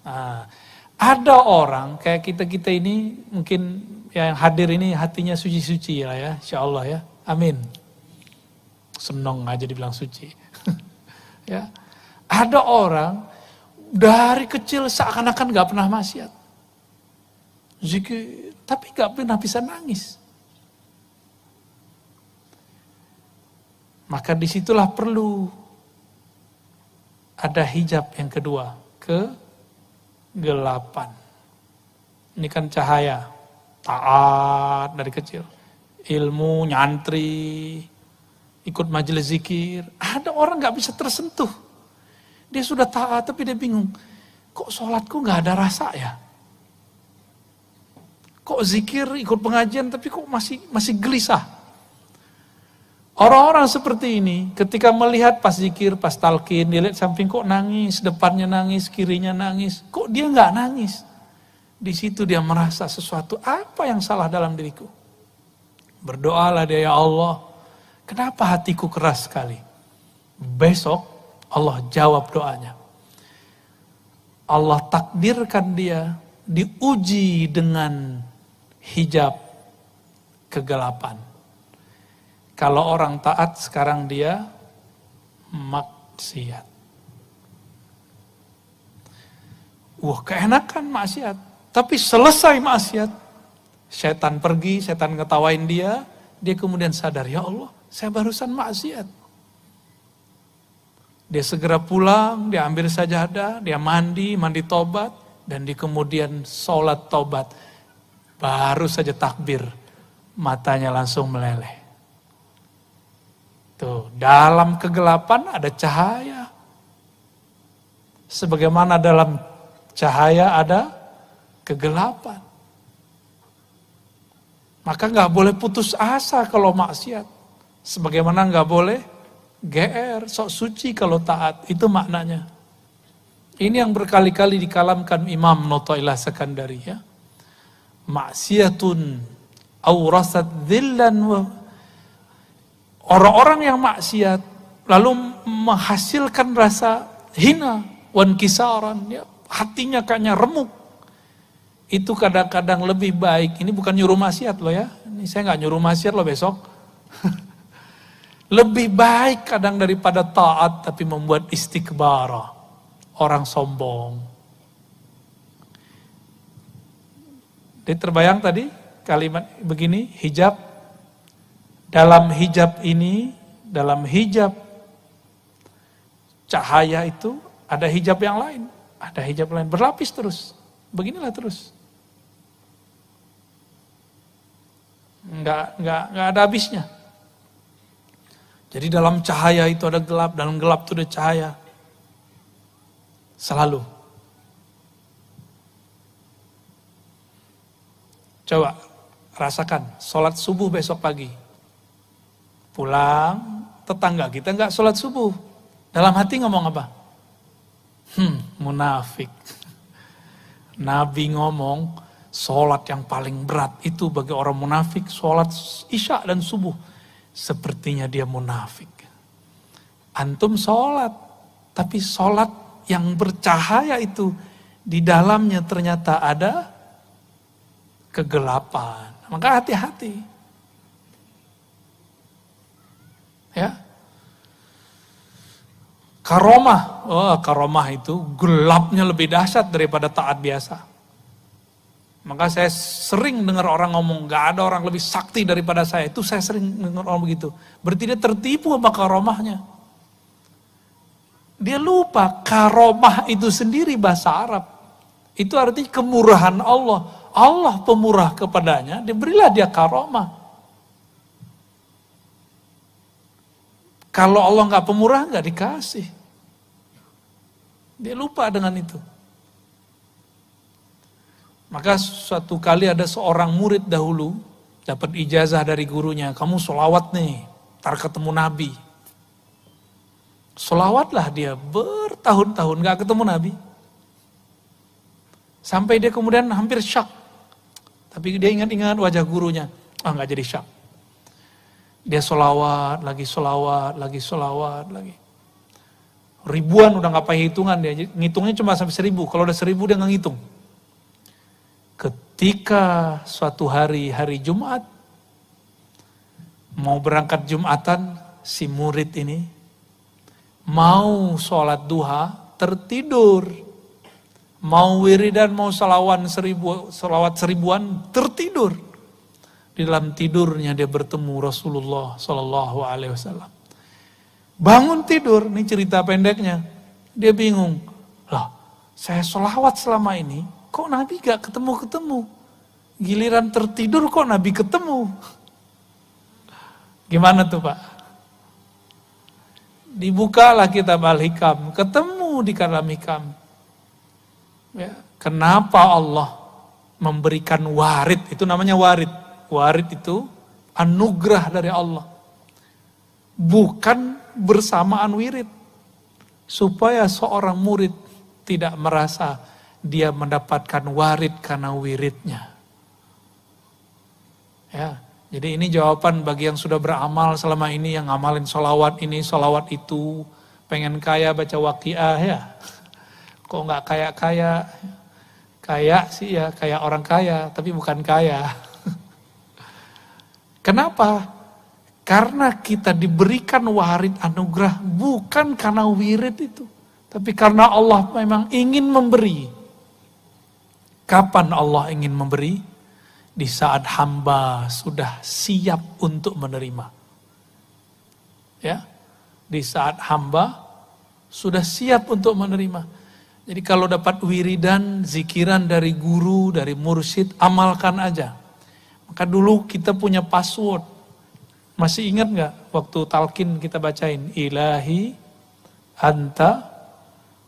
Nah, ada orang kayak kita ini mungkin yang hadir ini hatinya suci-suci lah ya, insya Allah ya, amin. Senang aja dibilang suci. Ya, ada orang dari kecil seakan-akan gak pernah maksiat, zikir, tapi gak pernah bisa nangis. Maka disitulah perlu ada hijab yang kedua, kegelapan. Ini kan cahaya, taat dari kecil, ilmu, nyantri, ikut majelis zikir. Ada orang gak bisa tersentuh. Dia sudah taat tapi dia bingung, kok sholatku gak ada rasa ya? Kok zikir, ikut pengajian, tapi kok masih gelisah. Orang-orang seperti ini, ketika melihat pas zikir, pas talqin, dia lihat samping kok nangis, depannya nangis, kirinya nangis. Kok dia nggak nangis? Di situ dia merasa sesuatu, apa yang salah dalam diriku? Berdoalah dia, ya Allah, kenapa hatiku keras sekali? Besok Allah jawab doanya. Allah takdirkan dia diuji dengan hijab kegelapan. Kalau orang taat sekarang dia maksiat. Wah, keenakan maksiat. Tapi selesai maksiat, setan pergi, setan ngetawain dia kemudian sadar, ya Allah, saya barusan maksiat. Dia segera pulang, dia ambil sajadah, dia mandi tobat, dan dia kemudian sholat tobat. Baru saja takbir, matanya langsung meleleh. Tuh, dalam kegelapan ada cahaya. Sebagaimana dalam cahaya ada kegelapan. Maka nggak boleh putus asa kalau maksiat. Sebagaimana nggak boleh GR, sok suci kalau taat. Itu maknanya. Ini yang berkali-kali dikalamkan Imam Notoilah Sekandari ya. Maksiatun awrasat dhillan wa. Orang-orang yang maksiat lalu menghasilkan rasa hina wan kisaran ya, hatinya kayaknya remuk. Itu kadang-kadang lebih baik. Ini bukan nyuruh maksiat loh ya. Ini saya nggak nyuruh maksiat loh besok. Lebih baik kadang daripada taat tapi membuat istikbara. Orang sombong. Jadi terbayang tadi kalimat begini, hijab. Dalam hijab ini, dalam hijab cahaya itu ada hijab yang lain. Ada hijab lain, berlapis terus. Beginilah terus. Enggak ada habisnya. Jadi dalam cahaya itu ada gelap, dalam gelap itu ada cahaya. Selalu. Coba rasakan, sholat subuh besok pagi. Pulang, tetangga kita enggak sholat subuh. Dalam hati ngomong apa? Munafik. Nabi ngomong, sholat yang paling berat itu bagi orang munafik, sholat isya dan subuh. Sepertinya dia munafik. Antum sholat, tapi sholat yang bercahaya itu, di dalamnya ternyata ada kegelapan. Maka hati-hati. Ya, karomah, karomah itu gelapnya lebih dahsyat daripada taat biasa. Maka saya sering dengar orang ngomong, gak ada orang lebih sakti daripada saya. Itu saya sering dengar orang begitu. Berarti dia tertipu sama karomahnya. Dia lupa karomah itu sendiri bahasa Arab. Itu artinya kemurahan Allah. Allah pemurah kepadanya, diberilah dia karomah. Kalau Allah nggak pemurah, nggak dikasih. Dia lupa dengan itu. Maka suatu kali ada seorang murid dahulu, dapat ijazah dari gurunya, kamu sholawat nih, ntar ketemu Nabi. Sholawatlah dia bertahun-tahun nggak ketemu Nabi. Sampai dia kemudian hampir syak. Tapi dia ingat-ingat wajah gurunya, nggak jadi syak. Dia sholawat lagi. Ribuan udah gak pakai hitungan dia. Ngitungnya cuma sampai 1000. Kalau udah 1000 dia gak ngitung. Ketika suatu hari Jumat, mau berangkat Jumatan, si murid ini mau sholat duha, tertidur. Mau wiridan, mau salawat seribuan, tertidur. Di dalam tidurnya dia bertemu Rasulullah Sallallahu Alaihi Wasallam. Bangun tidur, ini cerita pendeknya. Dia bingung, lah saya sholawat selama ini, kok Nabi gak ketemu-ketemu? Giliran tertidur kok Nabi ketemu? Gimana tuh Pak? Dibukalah kitab Al-Hikam, ketemu di dalam Hikam. Ya, kenapa Allah memberikan warid, itu namanya warid. Warid itu anugerah dari Allah. Bukan bersamaan wirid. Supaya seorang murid tidak merasa dia mendapatkan warid karena wiridnya. Ya, jadi ini jawaban bagi yang sudah beramal selama ini, yang ngamalin sholawat ini, sholawat itu. Pengen kaya baca waqiah ya. Kok nggak kaya-kaya? Kaya sih ya, kayak orang kaya, tapi bukan kaya. Kenapa? Karena kita diberikan warid anugerah bukan karena wirid itu, tapi karena Allah memang ingin memberi. Kapan Allah ingin memberi? Di saat hamba sudah siap untuk menerima. Ya, di saat hamba sudah siap untuk menerima. Jadi kalau dapat wiridan, zikiran dari guru, dari mursyid, amalkan aja. Maka dulu kita punya password. Masih ingat nggak waktu talqin kita bacain ilahi anta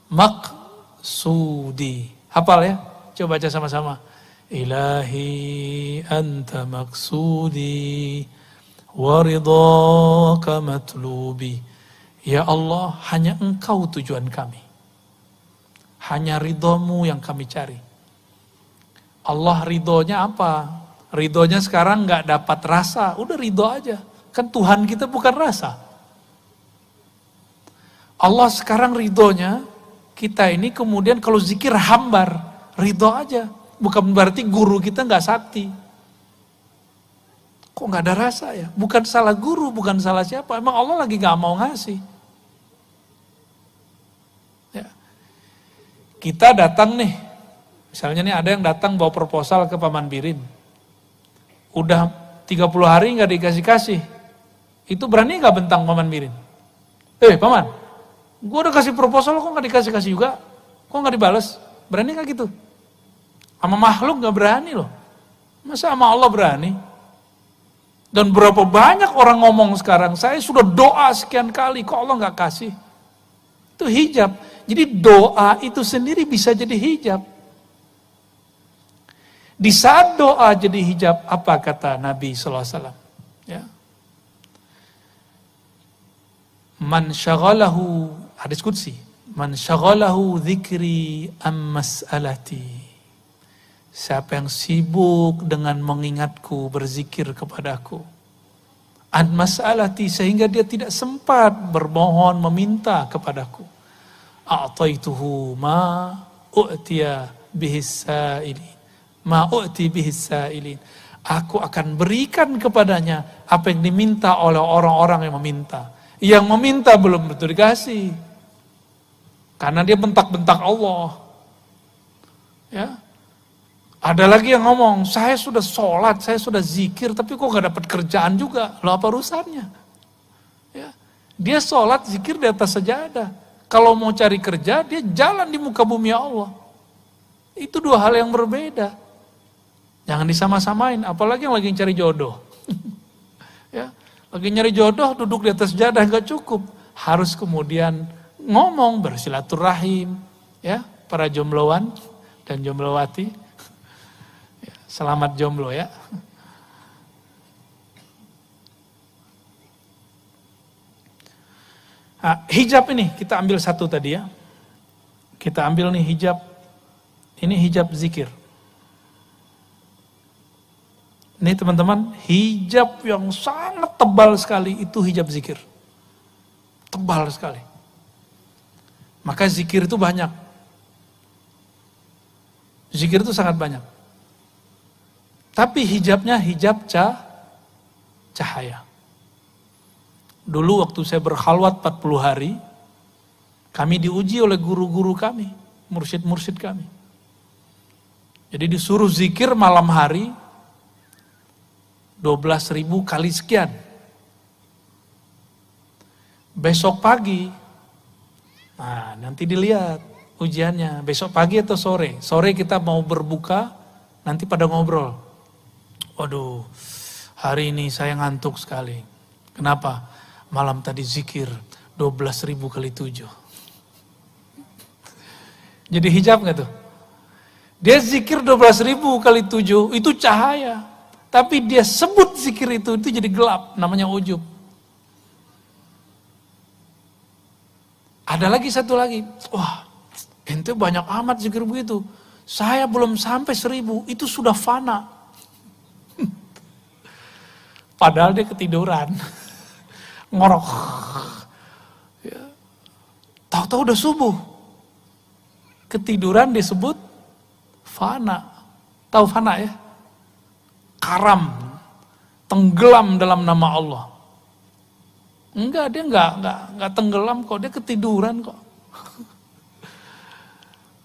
maksudi. Hafal ya? Coba baca sama-sama. Ilahi anta maksudi waridhaka matlubi. Ya Allah, hanya Engkau tujuan kami. Hanya ridhomu yang kami cari. Allah ridhonya apa? Ridhonya sekarang nggak dapat rasa, udah ridho aja. Kan Tuhan kita bukan rasa. Allah sekarang ridhonya, kita ini kemudian kalau zikir hambar, ridho aja. Bukan berarti guru kita nggak sakti. Kok nggak ada rasa ya? Bukan salah guru, bukan salah siapa. Emang Allah lagi nggak mau ngasih. Ya. Kita datang nih, misalnya nih ada yang datang bawa proposal ke Paman Birin. Udah 30 hari nggak dikasih-kasih. Itu berani nggak bentang Paman Birin? Paman, gue udah kasih proposal kok nggak dikasih-kasih juga? Kok nggak dibales? Berani nggak gitu? Sama makhluk nggak berani loh. Masa sama Allah berani? Dan berapa banyak orang ngomong sekarang, saya sudah doa sekian kali, kok Allah nggak kasih? Itu hijab. Jadi doa itu sendiri bisa jadi hijab. Di saat doa jadi hijab, apa kata Nabi SAW? Ya. Man syaghalahu, hadis qudsi, man syaghalahu dzikri am mas'alati. Siapa yang sibuk dengan mengingatku, berzikir kepadaku. An mas'alati, sehingga dia tidak sempat bermohon, meminta kepadaku. A'taituhu ma u'tiya bihis sa'ilin. Ma u'ti bihis sa'ilin. Aku akan berikan kepadanya apa yang diminta oleh orang-orang yang meminta. Yang meminta belum tentu dikasih. Karena dia bentak-bentak Allah. Ya. Ada lagi yang ngomong, saya sudah sholat, saya sudah zikir, tapi kok gak dapat kerjaan juga. Loh apa urusannya? Ya. Dia sholat, zikir di atas sajadah. Kalau mau cari kerja, dia jalan di muka bumi Allah. Itu dua hal yang berbeda. Jangan disama-samain, apalagi yang lagi cari jodoh. Ya. Lagi nyari jodoh, duduk di atas sajadah gak cukup. Harus kemudian ngomong, bersilaturahim. Ya, para jombloan dan jomblowati. Selamat jomblo ya. Nah, hijab ini kita ambil satu tadi ya. Kita ambil nih hijab. Ini hijab zikir. Ini teman-teman, hijab yang sangat tebal sekali itu hijab zikir. Tebal sekali. Maka zikir itu banyak. Zikir itu sangat banyak. Tapi hijabnya hijab cahaya. Dulu waktu saya berkhalwat 40 hari, kami diuji oleh guru-guru kami, mursyid-mursyid kami. Jadi disuruh zikir malam hari, 12.000 kali sekian. Besok pagi, nah nanti dilihat ujiannya, besok pagi atau sore. Sore kita mau berbuka, nanti pada ngobrol. Waduh, hari ini saya ngantuk sekali. Kenapa? Malam tadi zikir 12.000 kali 7. Jadi hijab gak tuh? Dia zikir 12.000 kali 7, itu cahaya. Tapi dia sebut zikir itu jadi gelap, namanya ujub. Ada lagi satu lagi, wah ente banyak amat zikir begitu. Saya belum sampai 1.000, itu sudah fana. Padahal dia ketiduran, ngorok. Ya. Tahu-tahu udah subuh. Ketiduran disebut fana. Tahu fana ya? Karam, tenggelam dalam nama Allah. Enggak, dia enggak tenggelam kok, dia ketiduran kok.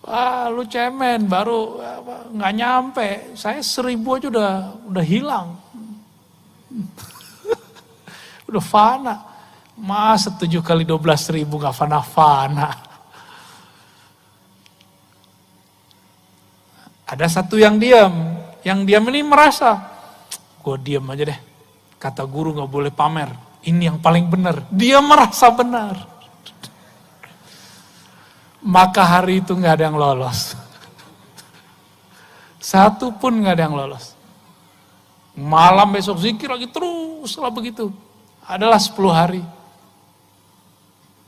Wah, lu cemen, baru nggak nyampe. Saya 1000 aja udah hilang. Udah fana. Masa 7 kali 12.000 nggak fana-fana. Ada satu yang diam. Yang diam ini merasa, gue diam aja deh. Kata guru nggak boleh pamer. Ini yang paling benar. Dia merasa benar. Maka hari itu nggak ada yang lolos. Satu pun nggak ada yang lolos. Malam besok zikir lagi terus lah begitu. Adalah 10 hari.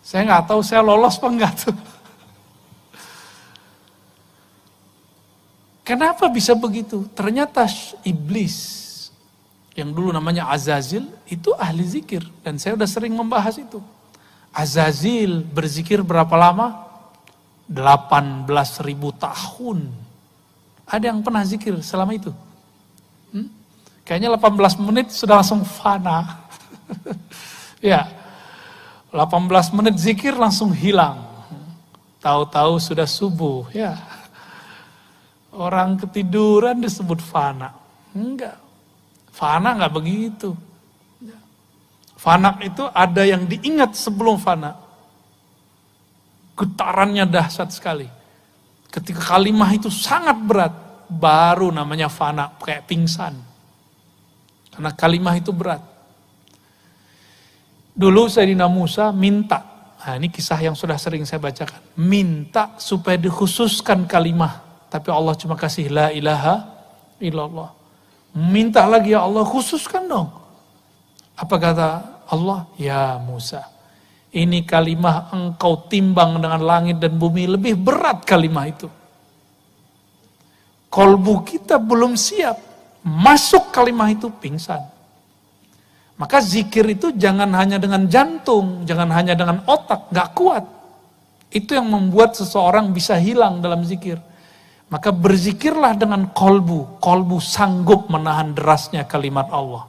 Saya nggak tahu saya lolos apa enggak tuh. Kenapa bisa begitu? Ternyata iblis yang dulu namanya Azazil itu ahli zikir. Dan saya udah sering membahas itu. Azazil berzikir berapa lama? 18.000 tahun. Ada yang pernah zikir selama itu? Kayaknya 18 menit sudah langsung fana. Ya, 18 menit zikir langsung hilang. Tahu-tahu sudah subuh. Ya, orang ketiduran disebut fana. Enggak, fana enggak begitu. Fana itu ada yang diingat sebelum fana. Getarannya dahsyat sekali. Ketika kalimah itu sangat berat, baru namanya fana, kayak pingsan. Karena kalimah itu berat. Dulu Sayyidina Musa minta, nah ini kisah yang sudah sering saya bacakan, minta supaya dikhususkan kalimah. Tapi Allah cuma kasih la ilaha illallah. Minta lagi, ya Allah khususkan dong. Apa kata Allah? Ya Musa, ini kalimah engkau timbang dengan langit dan bumi, lebih berat kalimah itu. Kolbu kita belum siap, masuk kalimah itu pingsan. Maka zikir itu jangan hanya dengan jantung, jangan hanya dengan otak, gak kuat. Itu yang membuat seseorang bisa hilang dalam zikir. Maka berzikirlah dengan kolbu sanggup menahan derasnya kalimat Allah.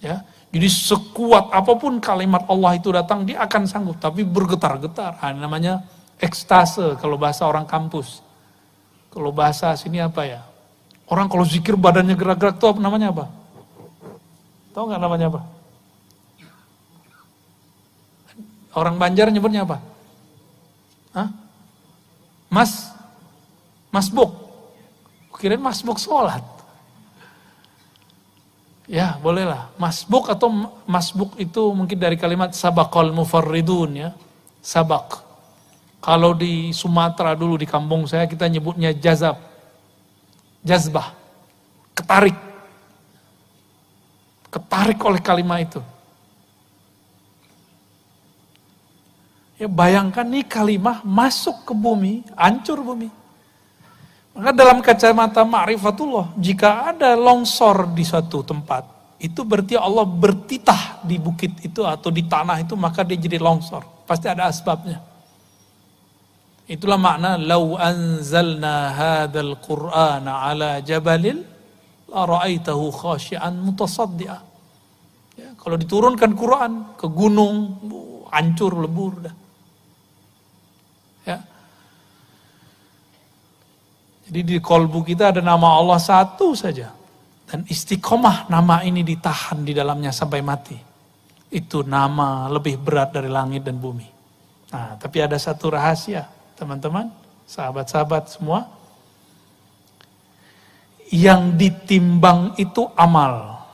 Ya. Jadi sekuat apapun kalimat Allah itu datang, dia akan sanggup. Tapi bergetar-getar. Nah, namanya ekstase kalau bahasa orang kampus. Kalau bahasa sini apa ya? Orang kalau zikir badannya gerak-gerak itu namanya apa? Tahu nggak namanya apa? Orang Banjar nyebutnya apa? Hah? Masbuk. Kirain masbuk sholat. Ya, bolehlah. Masbuk atau masbuk itu mungkin dari kalimat sabaqal mufarridun ya. Sabak. Kalau di Sumatera dulu di kampung saya kita nyebutnya jazab. Jazbah. Ketarik. Ketarik oleh kalimat itu. Ya bayangkan nih kalimah masuk ke bumi, hancur bumi. Maka dalam kacamata ma'rifatullah, jika ada longsor di suatu tempat, itu berarti Allah bertitah di bukit itu atau di tanah itu, maka dia jadi longsor. Pasti ada asbabnya. Itulah makna, "Lau anzalna hadzal Qur'ana ala jabalin, la ra'aitahu khashi'an mutasaddi'a." Ya, kalau diturunkan Quran ke gunung, hancur lebur dah. Ya. Jadi di kolbu kita ada nama Allah satu saja. Dan istiqomah nama ini ditahan di dalamnya sampai mati. Itu nama lebih berat dari langit dan bumi. Nah, tapi ada satu rahasia, teman-teman, sahabat-sahabat semua. Yang ditimbang itu amal.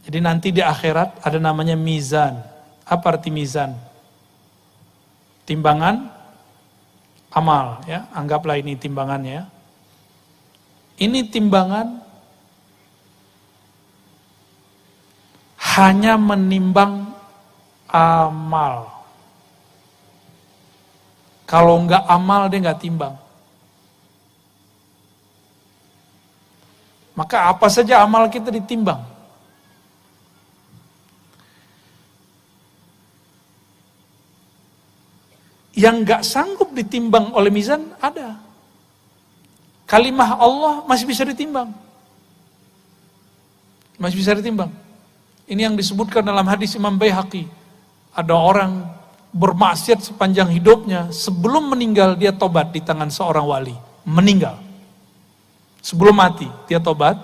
Jadi nanti di akhirat ada namanya mizan. Apa arti mizan? Timbangan amal, ya, anggaplah ini timbangannya. Ini timbangan hanya menimbang amal. Kalau enggak amal dia enggak timbang. Maka apa saja amal kita ditimbang. Yang gak sanggup ditimbang oleh mizan ada. Kalimah Allah masih bisa ditimbang. Masih bisa ditimbang. Ini yang disebutkan dalam hadis Imam Baihaqi. Ada orang bermaksiat sepanjang hidupnya, sebelum meninggal dia tobat di tangan seorang wali. Meninggal. Sebelum mati, dia tobat.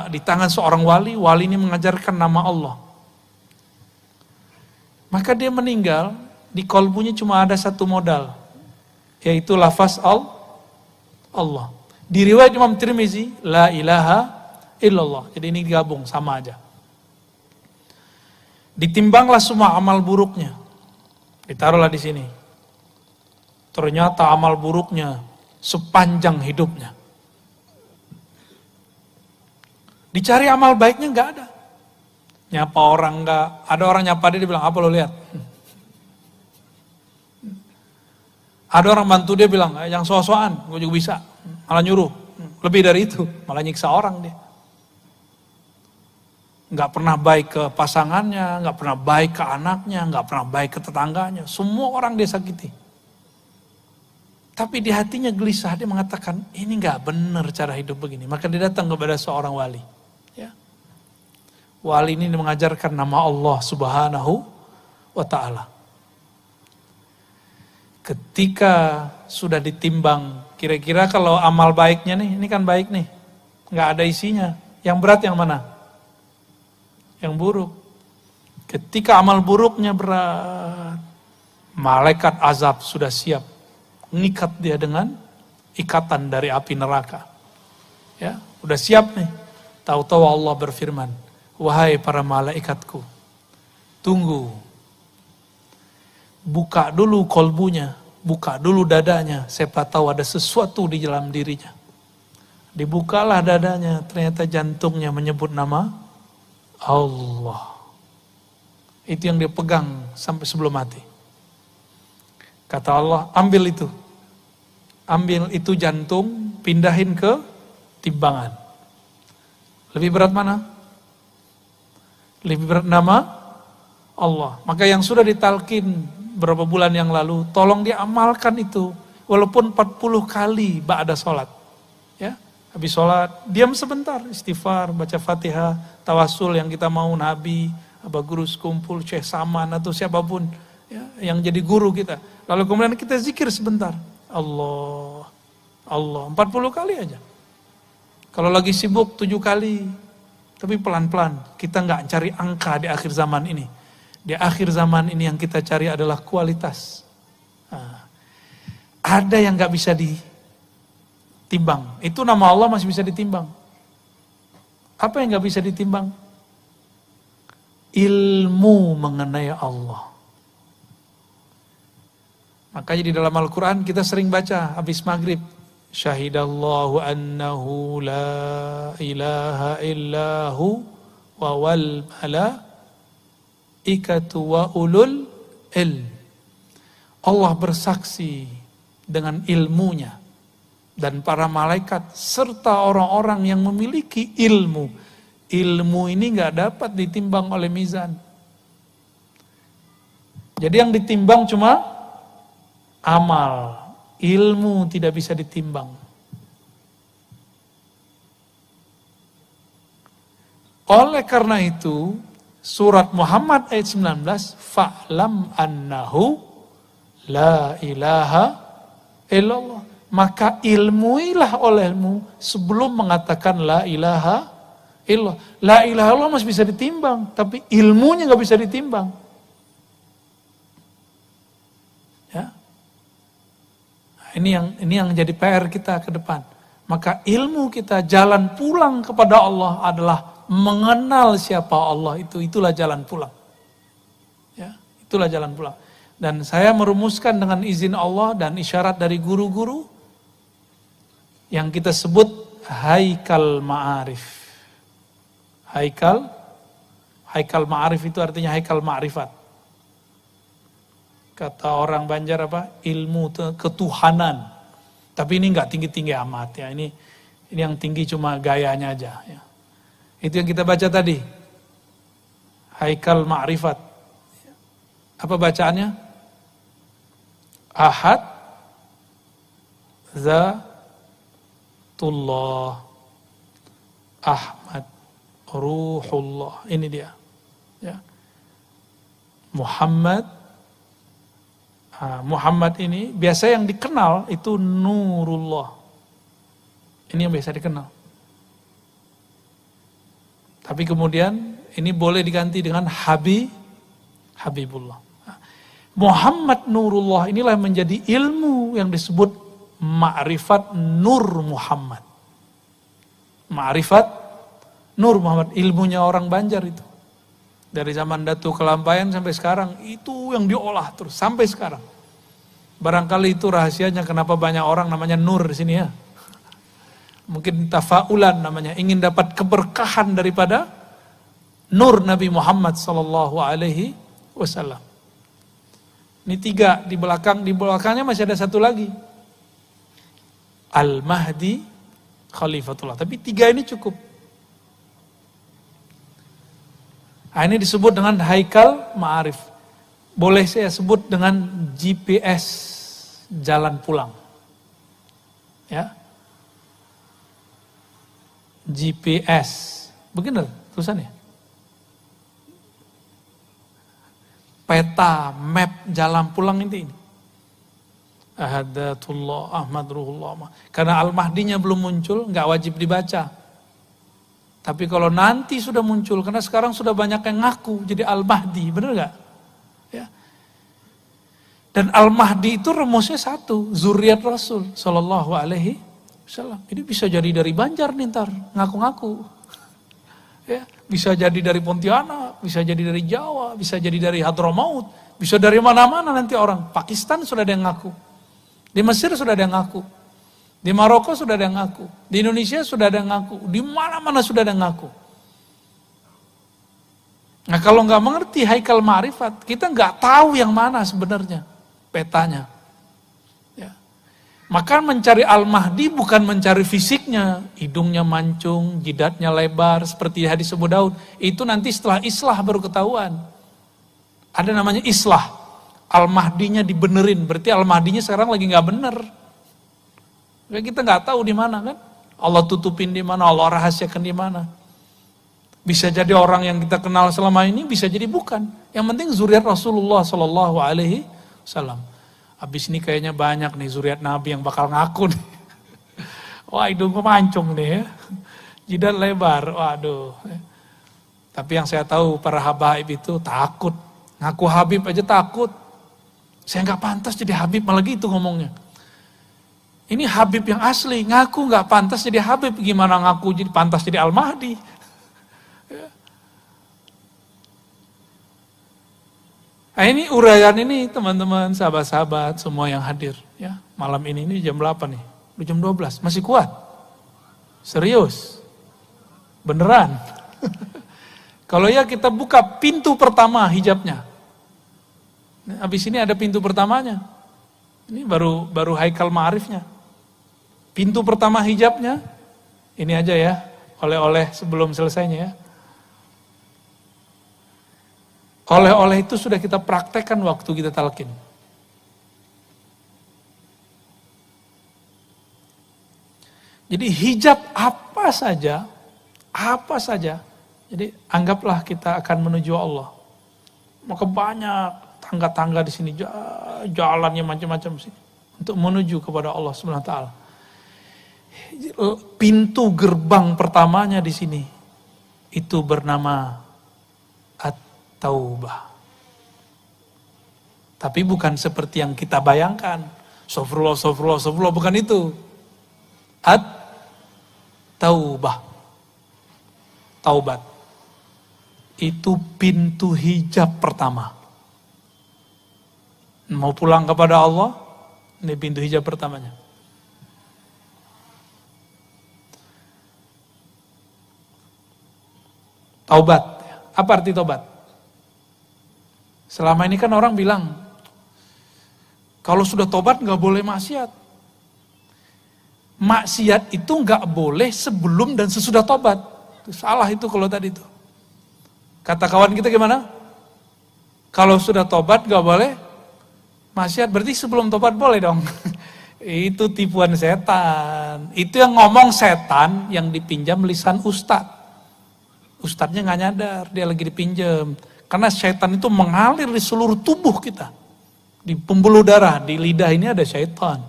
Di tangan seorang wali ini mengajarkan nama Allah. Maka dia meninggal, di kolbunya cuma ada satu modal, yaitu lafaz Allah. Di riwayat Imam Tirmizi, la ilaha illallah. Jadi ini digabung, sama aja. Ditimbanglah semua amal buruknya. Ditaruhlah di sini. Ternyata amal buruknya sepanjang hidupnya. Dicari amal baiknya nggak ada. Nyapa orang nggak, ada orang nyapa dia bilang, apa lo lihat? Ada orang bantu dia bilang, yang so-soan, gue juga bisa. Malah nyuruh, lebih dari itu, malah nyiksa orang dia. Nggak pernah baik ke pasangannya, nggak pernah baik ke anaknya, nggak pernah baik ke tetangganya. Semua orang dia sakiti. Tapi di hatinya gelisah, dia mengatakan, ini nggak benar cara hidup begini. Maka dia datang kepada seorang wali. Ya. Wali ini mengajarkan nama Allah Subhanahu wa Ta'ala. Ketika sudah ditimbang, kira-kira kalau amal baiknya nih, ini kan baik nih, nggak ada isinya. Yang berat yang mana? Yang buruk. Ketika amal buruknya berat, malaikat azab sudah siap mengikat dia dengan ikatan dari api neraka. Ya, udah siap nih. Tahu-tahu Allah berfirman, wahai para malaikatku, tunggu. Buka dulu kolbunya, buka dulu dadanya, siapa tahu ada sesuatu di dalam dirinya. Dibukalah dadanya, ternyata jantungnya menyebut nama Allah. Itu yang dia pegang sampai sebelum mati. Kata Allah, ambil itu. Ambil itu jantung, pindahin ke timbangan. Lebih berat mana? Lebih berat nama Allah. Maka yang sudah ditalkin berapa bulan yang lalu, tolong diamalkan itu. Walaupun 40 kali ba'da sholat. Ya, habis sholat, diam sebentar, istighfar, baca Fatihah, tawasul yang kita mau, Nabi, Abah Guru Sekumpul, Syekh Saman, atau siapapun ya, yang jadi guru kita. Lalu kemudian kita zikir sebentar. Allah, Allah, 40 kali aja. Kalau lagi sibuk 7 kali, tapi pelan-pelan. Kita nggak cari angka di akhir zaman ini. Di akhir zaman ini yang kita cari adalah kualitas. Nah, ada yang nggak bisa ditimbang. Itu nama Allah masih bisa ditimbang. Apa yang nggak bisa ditimbang? Ilmu mengenai Allah. Makanya di dalam Al-Quran kita sering baca habis maghrib. Syahidallahu annahu la ilaha illahu wa wal malaikatu wa ulul ilm. Allah bersaksi dengan ilmunya dan para malaikat serta orang-orang yang memiliki ilmu. Ilmu ini gak dapat ditimbang oleh mizan. Jadi yang ditimbang cuma amal. Ilmu tidak bisa ditimbang. Oleh karena itu, surat Muhammad ayat 19, fa'lam annahu la ilaha illallah. Maka ilmuilah olehmu sebelum mengatakan la ilaha illallah. La ilaha illallah masih bisa ditimbang, tapi ilmunya gak bisa ditimbang. Ya. Ini yang jadi PR kita ke depan. Maka ilmu kita, jalan pulang kepada Allah adalah mengenal siapa Allah itu. Itulah jalan pulang. Ya, itulah jalan pulang. Dan saya merumuskan dengan izin Allah dan isyarat dari guru-guru yang kita sebut haikal ma'arif. Haikal ma'arif itu artinya haikal ma'rifat. Kata orang Banjar apa? Ilmu ketuhanan. Tapi ini nggak tinggi-tinggi amat ya. Ini yang tinggi cuma gayanya aja. Ya. Itu yang kita baca tadi. Haikal ma'rifat. Apa bacaannya? Ahad, Zatullah, Ahmad, Ruhullah. Ini dia. Ya. Muhammad. Muhammad ini biasa yang dikenal itu Nurullah. Ini yang biasa dikenal. Tapi kemudian ini boleh diganti dengan Habibullah. Muhammad Nurullah inilah yang menjadi ilmu yang disebut ma'rifat Nur Muhammad. Ma'rifat Nur Muhammad, ilmunya orang Banjar itu. Dari zaman Datu Kelampaian sampai sekarang, itu yang diolah terus, sampai sekarang. Barangkali itu rahasianya kenapa banyak orang namanya Nur di sini ya. Mungkin tafaulan namanya, ingin dapat keberkahan daripada Nur Nabi Muhammad sallallahu alaihi wasallam. Ini 3 di belakangnya masih ada 1 lagi. Al-Mahdi Khalifatullah. Tapi 3 ini cukup. Nah, ini disebut dengan Haikal Ma'arif. Boleh saya sebut dengan GPS jalan pulang. Ya. GPS. Begitu tulisannya. Peta, map jalan pulang ini. Ahadatullah, Ahmad Ruhullah. Karena Al-Mahdinya belum muncul, nggak wajib dibaca. Tapi kalau nanti sudah muncul, karena sekarang sudah banyak yang ngaku jadi Al-Mahdi, benar nggak? Ya. Dan Al-Mahdi itu rumusnya 1, zuriat Rasul Sallallahu Alaihi Wasallam. Ini bisa jadi dari Banjar nih ntar, ngaku-ngaku. Ya, bisa jadi dari Pontianak, bisa jadi dari Jawa, bisa jadi dari Hadramaut, bisa dari mana-mana nanti orang. Pakistan sudah ada yang ngaku, di Mesir sudah ada yang ngaku, di Maroko sudah ada yang ngaku, di Indonesia sudah ada yang ngaku, di mana-mana sudah ada yang ngaku. Nah kalau nggak mengerti Haikal Ma'rifat, kita nggak tahu yang mana sebenarnya petanya. Ya. Maka mencari Al-Mahdi bukan mencari fisiknya, hidungnya mancung, jidatnya lebar, seperti hadis Abu Daud. Itu nanti setelah islah baru ketahuan. Ada namanya islah. Al-Mahdinya dibenerin, berarti Al-Mahdinya sekarang lagi nggak bener. Kita nggak tahu di mana kan? Allah tutupin di mana, Allah rahasiakan di mana. Bisa jadi orang yang kita kenal selama ini, bisa jadi bukan. Yang penting zuriat Rasulullah Sallallahu Alaihi Wasallam. Habis ini kayaknya banyak nih zuriat Nabi yang bakal ngaku nih. Wah hidungku mancung nih ya. Jidat lebar, waduh. Tapi yang saya tahu para habaib itu takut. Ngaku Habib aja takut. Saya nggak pantas jadi Habib, malah gitu ngomongnya. Ini Habib yang asli, ngaku nggak pantas jadi Habib. Gimana ngaku jadi pantas jadi Al-Mahdi? Nah ini uraian ini teman-teman, sahabat-sahabat semua yang hadir. Ya, malam ini jam 8 nih, udah jam 12, masih kuat? Serius? Beneran? Kalau ya kita buka pintu pertama hijabnya. Habis ini ada pintu pertamanya. Ini baru Haikal Ma'arifnya. Pintu pertama hijabnya, ini aja ya, oleh-oleh sebelum selesainya ya. Oleh-oleh itu sudah kita praktekkan waktu kita talqin. Jadi hijab apa saja. Jadi anggaplah kita akan menuju Allah. Maka banyak tangga-tangga di sini, jalannya macam-macam sih untuk menuju kepada Allah Subhanahu wa taala. Pintu gerbang pertamanya di sini itu bernama Taubah. Tapi bukan seperti yang kita bayangkan. Sofrullah, bukan itu. Taubah. Taubat. Itu pintu hijab pertama. Mau pulang kepada Allah, ini pintu hijab pertamanya. Taubat. Apa arti taubat? Selama ini kan orang bilang, kalau sudah tobat nggak boleh maksiat. Maksiat itu nggak boleh sebelum dan sesudah tobat. Salah itu kalau tadi itu. Kata kawan kita gimana? Kalau sudah tobat nggak boleh maksiat, berarti sebelum tobat boleh dong. Itu tipuan setan. Itu yang ngomong setan yang dipinjam lisan ustadz. Ustadznya nggak nyadar, dia lagi dipinjam. Karena syaitan itu mengalir di seluruh tubuh kita. Di pembuluh darah, di lidah ini ada syaitan.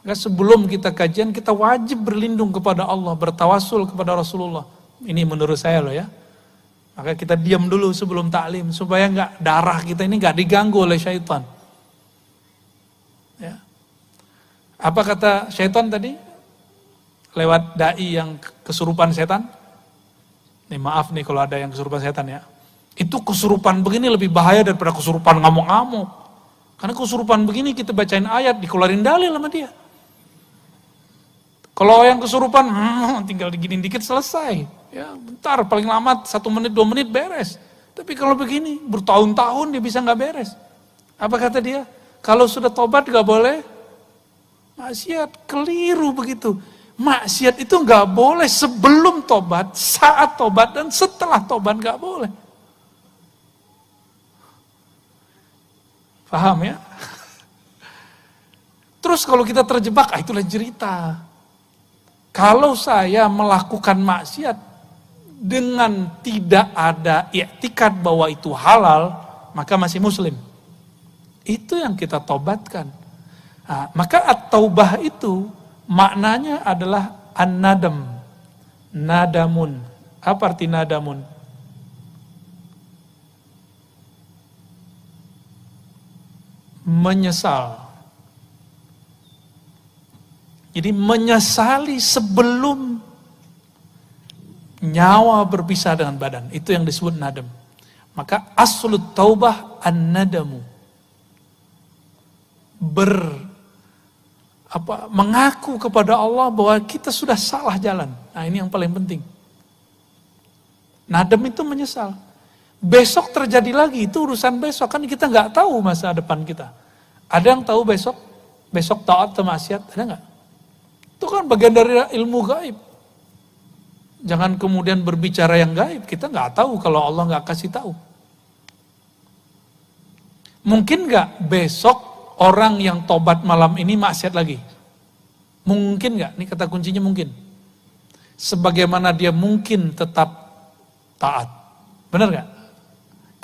Maka sebelum kita kajian, kita wajib berlindung kepada Allah, bertawasul kepada Rasulullah. Ini menurut saya loh ya. Maka kita diam dulu sebelum taklim, supaya nggak darah kita ini nggak diganggu oleh syaitan. Ya. Apa kata syaitan tadi? Lewat dai yang kesurupan setan? Nih maaf nih kalau ada yang kesurupan setan ya. Itu kesurupan begini lebih bahaya daripada kesurupan ngamuk-ngamuk. Karena kesurupan begini kita bacain ayat, dikeluarin dalil sama dia. Kalau yang kesurupan, tinggal diginin dikit selesai. Ya, bentar, paling lama 1 menit, 2 menit beres. Tapi kalau begini, bertahun-tahun dia bisa nggak beres. Apa kata dia? Kalau sudah tobat nggak boleh maksiat, keliru begitu. Maksiat itu nggak boleh sebelum tobat, saat tobat, dan setelah tobat nggak boleh. Paham ya? Terus kalau kita terjebak, itu lain cerita. Kalau saya melakukan maksiat dengan tidak ada i'tikad bahwa itu halal, maka masih muslim. Itu yang kita tobatkan. Nah, maka at-taubah itu maknanya adalah an-nadam. Nadamun. Apa arti nadamun? Menyesal. Jadi menyesali sebelum nyawa berpisah dengan badan. Itu yang disebut nadam. Maka aslut taubah an-nadamu. Mengaku kepada Allah bahwa kita sudah salah jalan. Nah ini yang paling penting. Nadam itu menyesal. Besok terjadi lagi, itu urusan besok. Kan kita nggak tahu masa depan kita. Ada yang tahu besok taat atau maksiat, ada nggak? Itu kan bagian dari ilmu gaib. Jangan kemudian berbicara yang gaib, kita nggak tahu kalau Allah nggak kasih tahu. Mungkin nggak besok orang yang tobat malam ini maksiat lagi? Mungkin nggak? Ini kata kuncinya mungkin. Sebagaimana dia mungkin tetap taat. Benar nggak?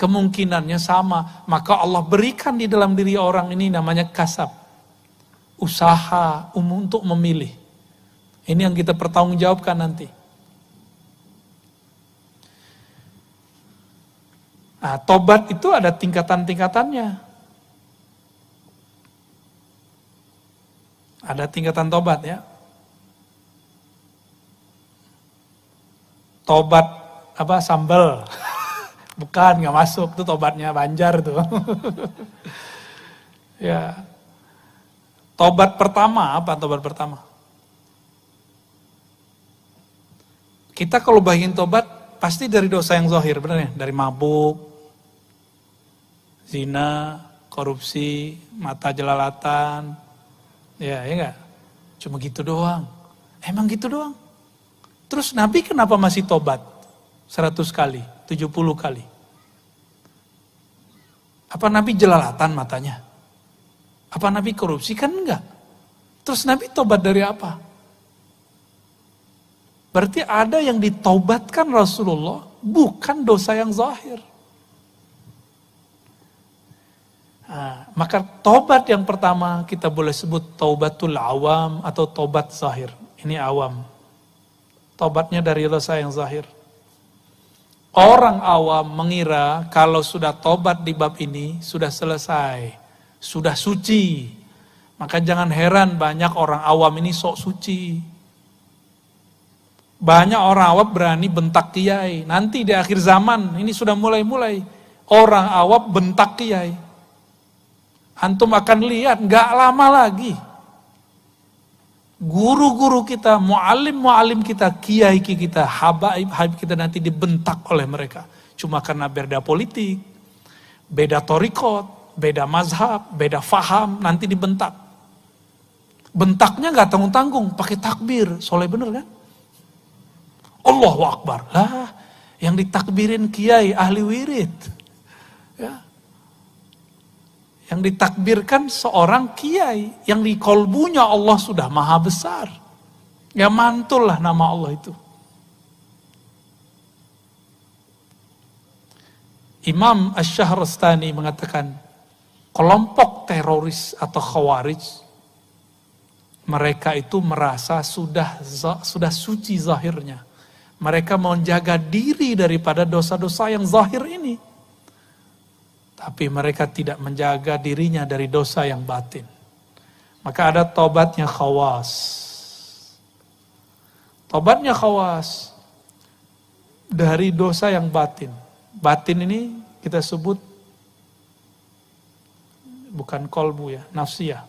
Kemungkinannya sama. Maka Allah berikan di dalam diri orang ini namanya kasab. Usaha untuk memilih. Ini yang kita pertanggungjawabkan nanti. Nah, tobat itu ada tingkatan-tingkatannya. Ada tingkatan tobat ya. Tobat apa sambal. Bukan, nggak masuk, itu tobatnya Banjar tuh. Ya. Tobat pertama, apa tobat pertama? Kita kalau bagian tobat, pasti dari dosa yang zahir, benar ya? Dari mabuk, zina, korupsi, mata jelalatan, ya enggak? Cuma gitu doang. Emang gitu doang? Terus Nabi kenapa masih tobat? 100 kali, 70 kali. Apa Nabi jelalatan matanya? Apa Nabi korupsi? Kan enggak. Terus Nabi tobat dari apa? Berarti ada yang ditaubatkan Rasulullah, bukan dosa yang zahir. Nah, maka tobat yang pertama kita boleh sebut taubatul awam atau taubat zahir. Ini awam. Tobatnya dari dosa yang zahir. Orang awam mengira kalau sudah tobat di bab ini sudah selesai, sudah suci. Maka jangan heran banyak orang awam ini sok suci. Banyak orang awam berani bentak kiai. Nanti di akhir zaman, ini sudah mulai-mulai. Orang awam bentak kiai. Antum akan lihat, gak lama lagi. Guru-guru kita, mu'alim kita, kiai kita, habaib kita nanti dibentak oleh mereka. Cuma karena beda politik, beda torikot, beda mazhab, beda faham, nanti dibentak. Bentaknya gak tanggung-tanggung, pakai takbir. Soleh bener kan? Allahu Akbar. Lah, yang ditakbirin kiai ahli wirid. Ya. Yang ditakbirkan seorang kiai yang di kolbunya Allah sudah maha besar. Ya mantul lah nama Allah itu. Imam Asy-Syahrastani mengatakan, kelompok teroris atau khawarij, mereka itu merasa sudah suci zahirnya. Mereka menjaga diri daripada dosa-dosa yang zahir ini. Tapi mereka tidak menjaga dirinya dari dosa yang batin. Maka ada tobatnya khawas. Tobatnya khawas dari dosa yang batin. Batin ini kita sebut bukan kolbu ya, nafsiyah.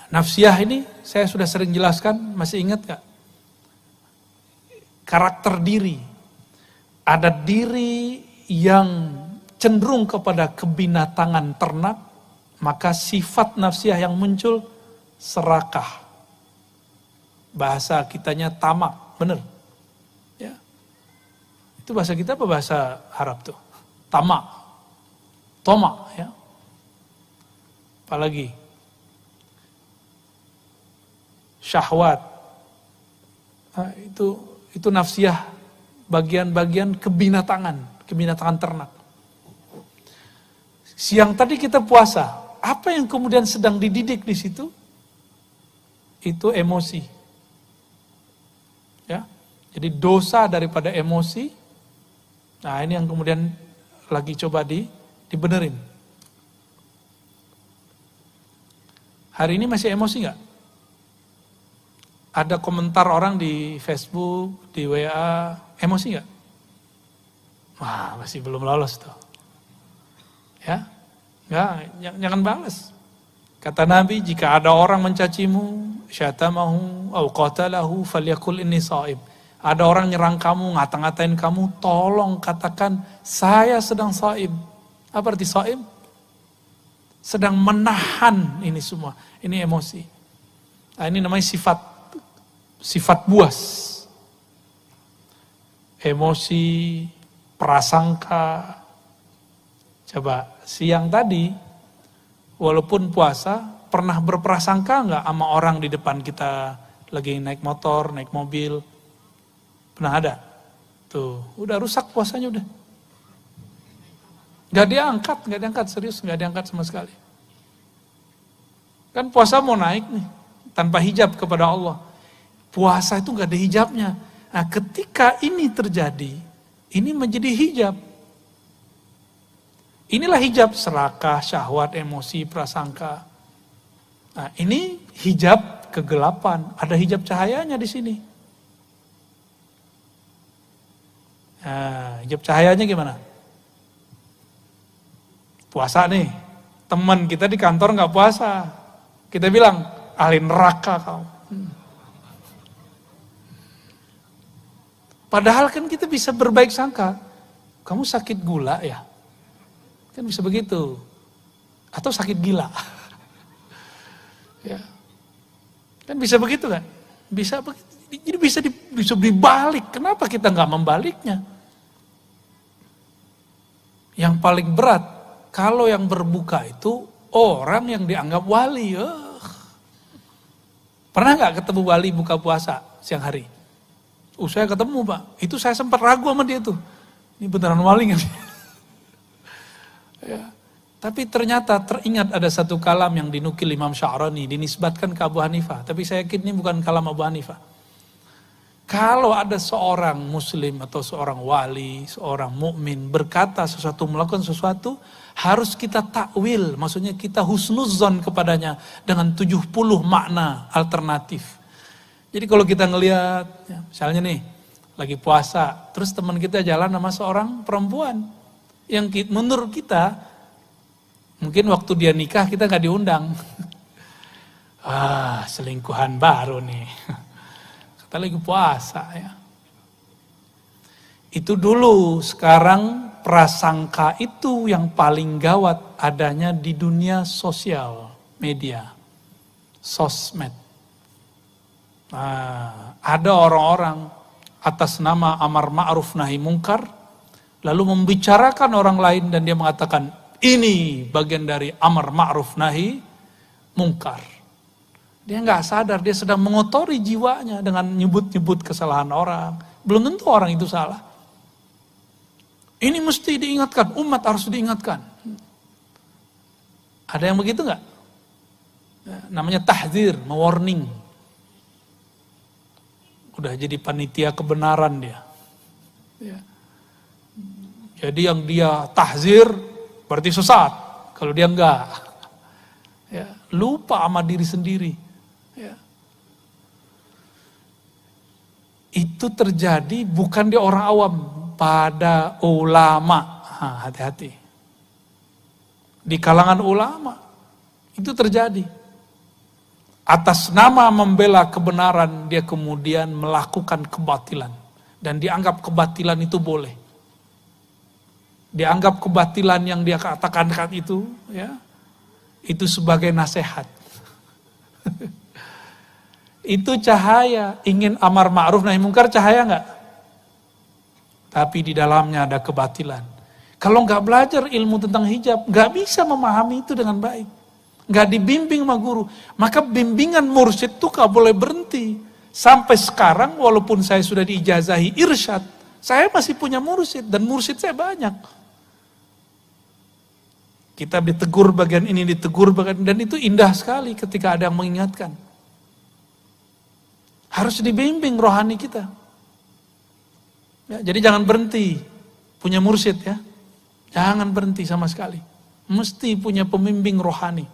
Nafsiyah ini saya sudah sering jelaskan, masih ingat gak? Karakter diri. Ada diri yang cenderung kepada kebinatangan ternak, maka sifat nafsiyah yang muncul serakah. Bahasa kitanya tamak, bener? Ya. Itu bahasa kita apa bahasa Arab tuh? Tamak. Tomak, ya. Apalagi syahwat. Nah, itu nafsiyah, bagian-bagian kebinatangan ternak. Siang tadi kita puasa, apa yang kemudian sedang dididik di situ? Itu emosi. Ya. Jadi dosa daripada emosi. Nah, ini yang kemudian lagi coba dibenerin. Hari ini masih emosi nggak? Ada komentar orang di Facebook, di WA, emosi nggak? Wah, masih belum lolos tuh. Ya, nggak, jangan balas. Kata Nabi, jika ada orang mencacimu, syatamahu, au qatalahu, falyakul inni shaim. Ada orang nyerang kamu, ngata-ngatain kamu, tolong katakan, saya sedang shaim. Apa arti shaim? Sedang menahan ini semua. Ini emosi. Nah, ini namanya sifat buas. Emosi, prasangka. Coba, siang tadi, walaupun puasa, pernah berprasangka nggak sama orang di depan kita lagi naik motor, naik mobil? Pernah ada? Tuh, udah rusak puasanya udah. Nggak diangkat, serius, nggak diangkat sama sekali. Kan puasa mau naik nih, tanpa hijab kepada Allah. Puasa itu nggak ada hijabnya. Nah, ketika ini terjadi, ini menjadi hijab. Inilah hijab serakah, syahwat, emosi, prasangka. Nah, ini hijab kegelapan. Ada hijab cahayanya di sini. Nah, hijab cahayanya gimana? Puasa nih. Teman kita di kantor nggak puasa. Kita bilang, ahli neraka kau. Padahal kan kita bisa berbaik sangka. Kamu sakit gula ya? Kan bisa begitu. Atau sakit gila. Ya. Kan bisa begitu kan? Bisa begitu. Jadi bisa dibalik. Kenapa kita nggak membaliknya? Yang paling berat, kalau yang berbuka itu orang yang dianggap wali. Pernah nggak ketemu wali buka puasa siang hari? Saya ketemu Pak. Itu saya sempat ragu sama dia tuh. Ini beneran wali nggak sih? Ya. Tapi ternyata teringat ada satu kalam yang dinukil Imam Sya'rani, dinisbatkan ke Abu Hanifah. Tapi saya yakin ini bukan kalam Abu Hanifah. Kalau ada seorang muslim atau seorang wali, seorang mukmin berkata sesuatu, melakukan sesuatu, harus kita takwil. Maksudnya kita husnuzon kepadanya dengan 70 makna alternatif. Jadi kalau kita ngelihat, ya, misalnya nih, lagi puasa, terus teman kita jalan sama seorang perempuan. Yang menurut kita, mungkin waktu dia nikah kita gak diundang. Selingkuhan baru nih. Kita lagi puasa ya. Itu dulu, sekarang prasangka itu yang paling gawat adanya di dunia sosial, media, sosmed. Ada orang-orang atas nama amar ma'ruf nahi mungkar, lalu membicarakan orang lain dan dia mengatakan, ini bagian dari amar ma'ruf nahi mungkar. Dia nggak sadar, dia sedang mengotori jiwanya dengan nyebut-nyebut kesalahan orang. Belum tentu orang itu salah. Ini mesti diingatkan, umat harus diingatkan. Ada yang begitu nggak? Namanya tahzir, mewarning. Udah jadi panitia kebenaran dia. Ya. Jadi yang dia tahzir berarti sesat. Kalau dia enggak, ya, lupa sama diri sendiri. Ya. Itu terjadi bukan di orang awam, pada ulama. Hati-hati. Di kalangan ulama itu terjadi. Atas nama membela kebenaran, dia kemudian melakukan kebatilan. Dan dianggap kebatilan itu boleh. Dianggap kebatilan yang dia katakan itu, ya, itu sebagai nasihat. Itu cahaya, ingin amar ma'ruf nahi mungkar, cahaya enggak? Tapi di dalamnya ada kebatilan. Kalau enggak belajar ilmu tentang hijab, enggak bisa memahami itu dengan baik. Enggak dibimbing sama guru. Maka bimbingan mursyid itu enggak boleh berhenti. Sampai sekarang walaupun saya sudah diijazahi irsyad, saya masih punya mursyid dan mursyid saya banyak. Kita ditegur bagian ini, ditegur bagian, dan itu indah sekali ketika ada yang mengingatkan. Harus dibimbing rohani kita. Ya, jadi jangan berhenti punya mursyid ya. Jangan berhenti sama sekali. Mesti punya pembimbing rohani.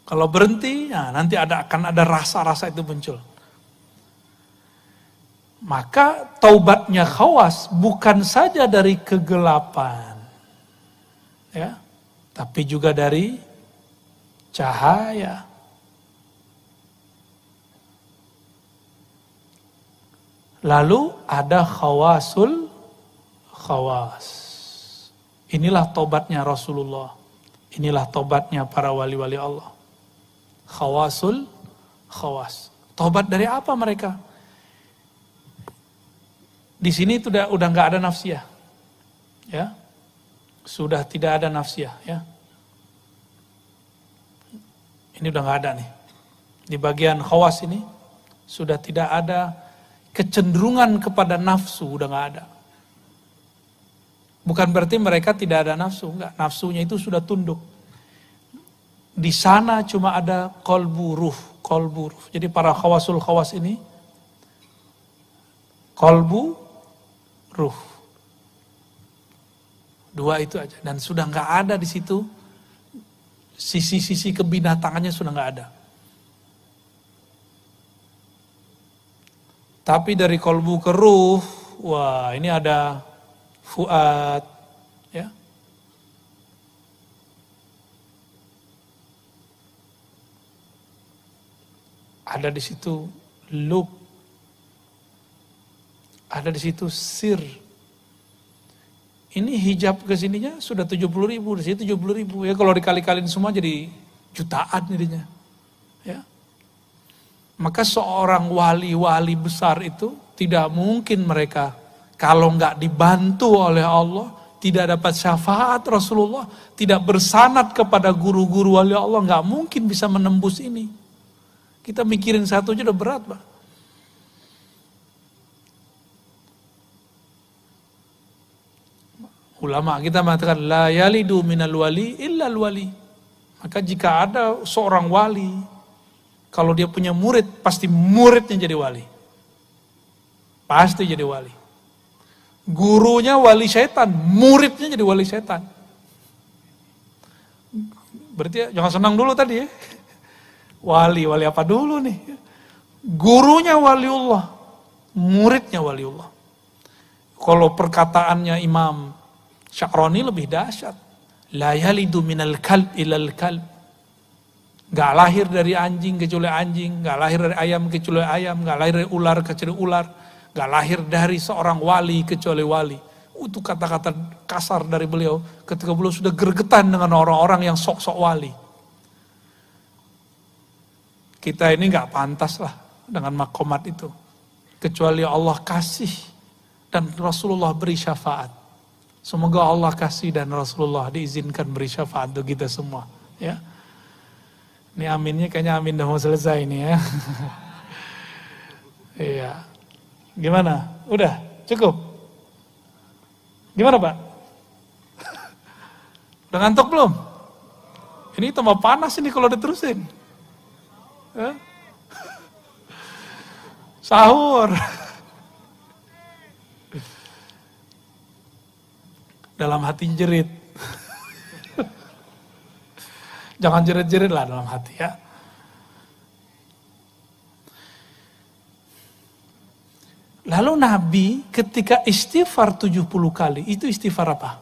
Kalau berhenti, ya nanti akan ada rasa-rasa itu muncul. Maka taubatnya Khawas bukan saja dari kegelapan, ya, tapi juga dari cahaya. Lalu ada khawasul khawas. Inilah taubatnya Rasulullah. Inilah taubatnya para wali-wali Allah. Khawasul khawas. Taubat dari apa mereka? Di sini udah nggak ada nafsiyah, ya, sudah tidak ada nafsiyah, ya. Ini udah nggak ada nih. Di bagian khawas ini sudah tidak ada kecenderungan kepada nafsu, udah nggak ada. Bukan berarti mereka tidak ada nafsu, enggak. Nafsunya itu sudah tunduk. Di sana cuma ada qalbu ruh. Jadi para khawasul khawas ini qalbu ruh. Dua itu aja, dan sudah nggak ada di situ sisi-sisi kebinatangannya, sudah nggak ada. Tapi dari qalbu ke ruh, wah ini ada fuad, ya. Ada di situ lub, ada di situ sir. Ini hijab ke sininya sudah 70.000, di sini 70.000. Ya kalau dikali-kalin semua jadi jutaan jadinya. Ya. Maka seorang wali-wali besar itu tidak mungkin mereka kalau nggak dibantu oleh Allah, tidak dapat syafaat Rasulullah, tidak bersanad kepada guru-guru wali Allah, nggak mungkin bisa menembus ini. Kita mikirin satu aja udah berat, Pak. Ulama kita mengatakan la yalidu minal wali illa wali. Maka jika ada seorang wali, kalau dia punya murid, pasti muridnya jadi wali. Pasti jadi wali. Gurunya wali setan, muridnya jadi wali setan. Berarti jangan senang dulu tadi ya. Wali apa dulu nih? Gurunya waliullah, muridnya waliullah. Kalau perkataannya Imam Sya'rani lebih dahsyat. La yalidu minal kalb ilal kalb. Gak lahir dari anjing kecuali anjing, gak lahir dari ayam kecuali ayam, gak lahir dari ular kecuali ular, gak lahir dari seorang wali kecuali wali. Itu kata-kata kasar dari beliau ketika beliau sudah gregetan dengan orang-orang yang sok-sok wali. Kita ini gak pantas lah dengan makomat itu. Kecuali Allah kasih dan Rasulullah beri syafaat. Semoga Allah kasih dan Rasulullah diizinkan beri syafaat untuk kita semua. Ya. Ini aminnya kayaknya amin udah mau selesai nih ya. Iya. Gimana? Udah? Cukup? Gimana Pak? Udah ngantuk belum? Ini tambah panas ini kalau diterusin. Sahur. Dalam hati jerit. Jangan jerit-jerit lah dalam hati ya. Lalu Nabi ketika istighfar 70 kali, itu istighfar apa?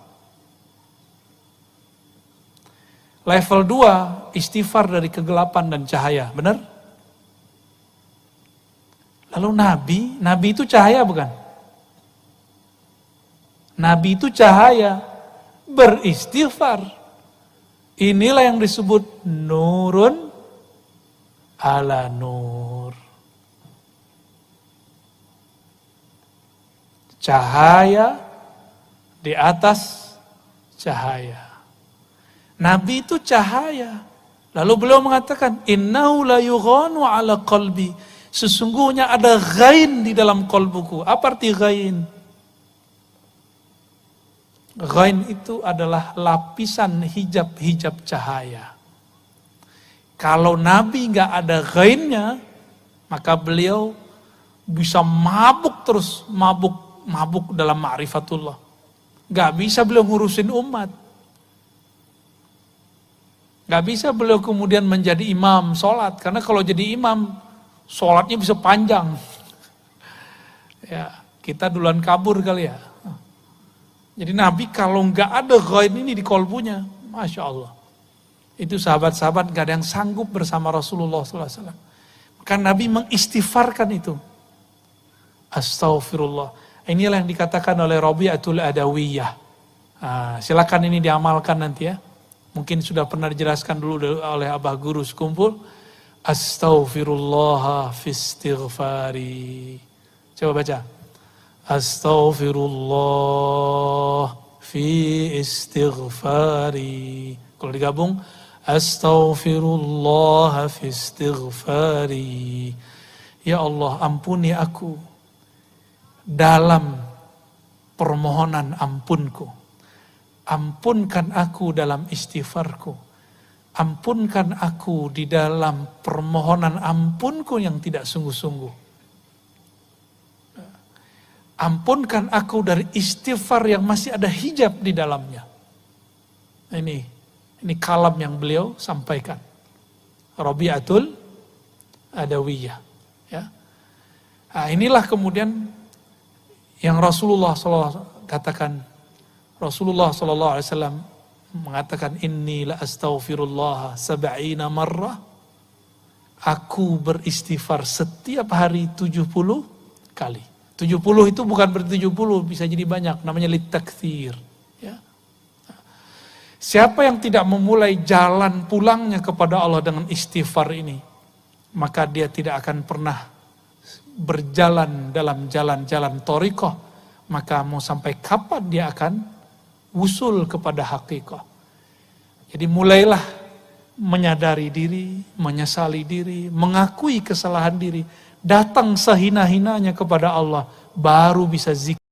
Level 2, istighfar dari kegelapan dan cahaya, benar? Lalu Nabi itu cahaya bukan? Nabi itu cahaya, beristighfar. Inilah yang disebut nurun ala nur. Cahaya di atas cahaya. Nabi itu cahaya. Lalu beliau mengatakan, innahu la yughanu ala qalbi. Sesungguhnya ada ghain di dalam kolbuku. Apa arti ghain? Ghain itu adalah lapisan hijab-hijab cahaya. Kalau Nabi nggak ada ghainnya, maka beliau bisa mabuk terus, mabuk dalam ma'rifatullah. Nggak bisa beliau ngurusin umat. Nggak bisa beliau kemudian menjadi imam sholat, karena kalau jadi imam, sholatnya bisa panjang. Ya, kita duluan kabur kali ya. Jadi Nabi kalau nggak ada ghain ini di kolbunya, Masya Allah. Itu sahabat-sahabat nggak ada yang sanggup bersama Rasulullah SAW. Maka Nabi mengistighfarkan itu. Astaghfirullah. Inilah yang dikatakan oleh Rabi'atul Adawiyah. Silakan ini diamalkan nanti ya. Mungkin sudah pernah dijelaskan dulu oleh Abah Guru sekumpul. Astaghfirullah fi istighfari. Coba baca. Astaghfirullah fi istighfari. Kalau digabung, astaghfirullah fi istighfari. Ya Allah, ampuni aku dalam permohonan ampunku. Ampunkan aku dalam istighfarku. Ampunkan aku di dalam permohonan ampunku yang tidak sungguh-sungguh. Ampunkan aku dari istighfar yang masih ada hijab di dalamnya. Ini kalam yang beliau sampaikan. Rabi'atul Adawiyah. Ya. Nah, inilah kemudian yang Rasulullah SAW katakan. Rasulullah SAW mengatakan, Inni la astaghfirullah sab'ina marrah. Aku beristighfar setiap hari 70 kali. 70 itu bukan berarti 70, bisa jadi banyak, namanya litakthir. Ya. Siapa yang tidak memulai jalan pulangnya kepada Allah dengan istighfar ini, maka dia tidak akan pernah berjalan dalam jalan-jalan thariqah, maka mau sampai kapan dia akan wusul kepada haqiqah. Jadi mulailah menyadari diri, menyesali diri, mengakui kesalahan diri, datang sehina-hinanya kepada Allah, baru bisa zikir.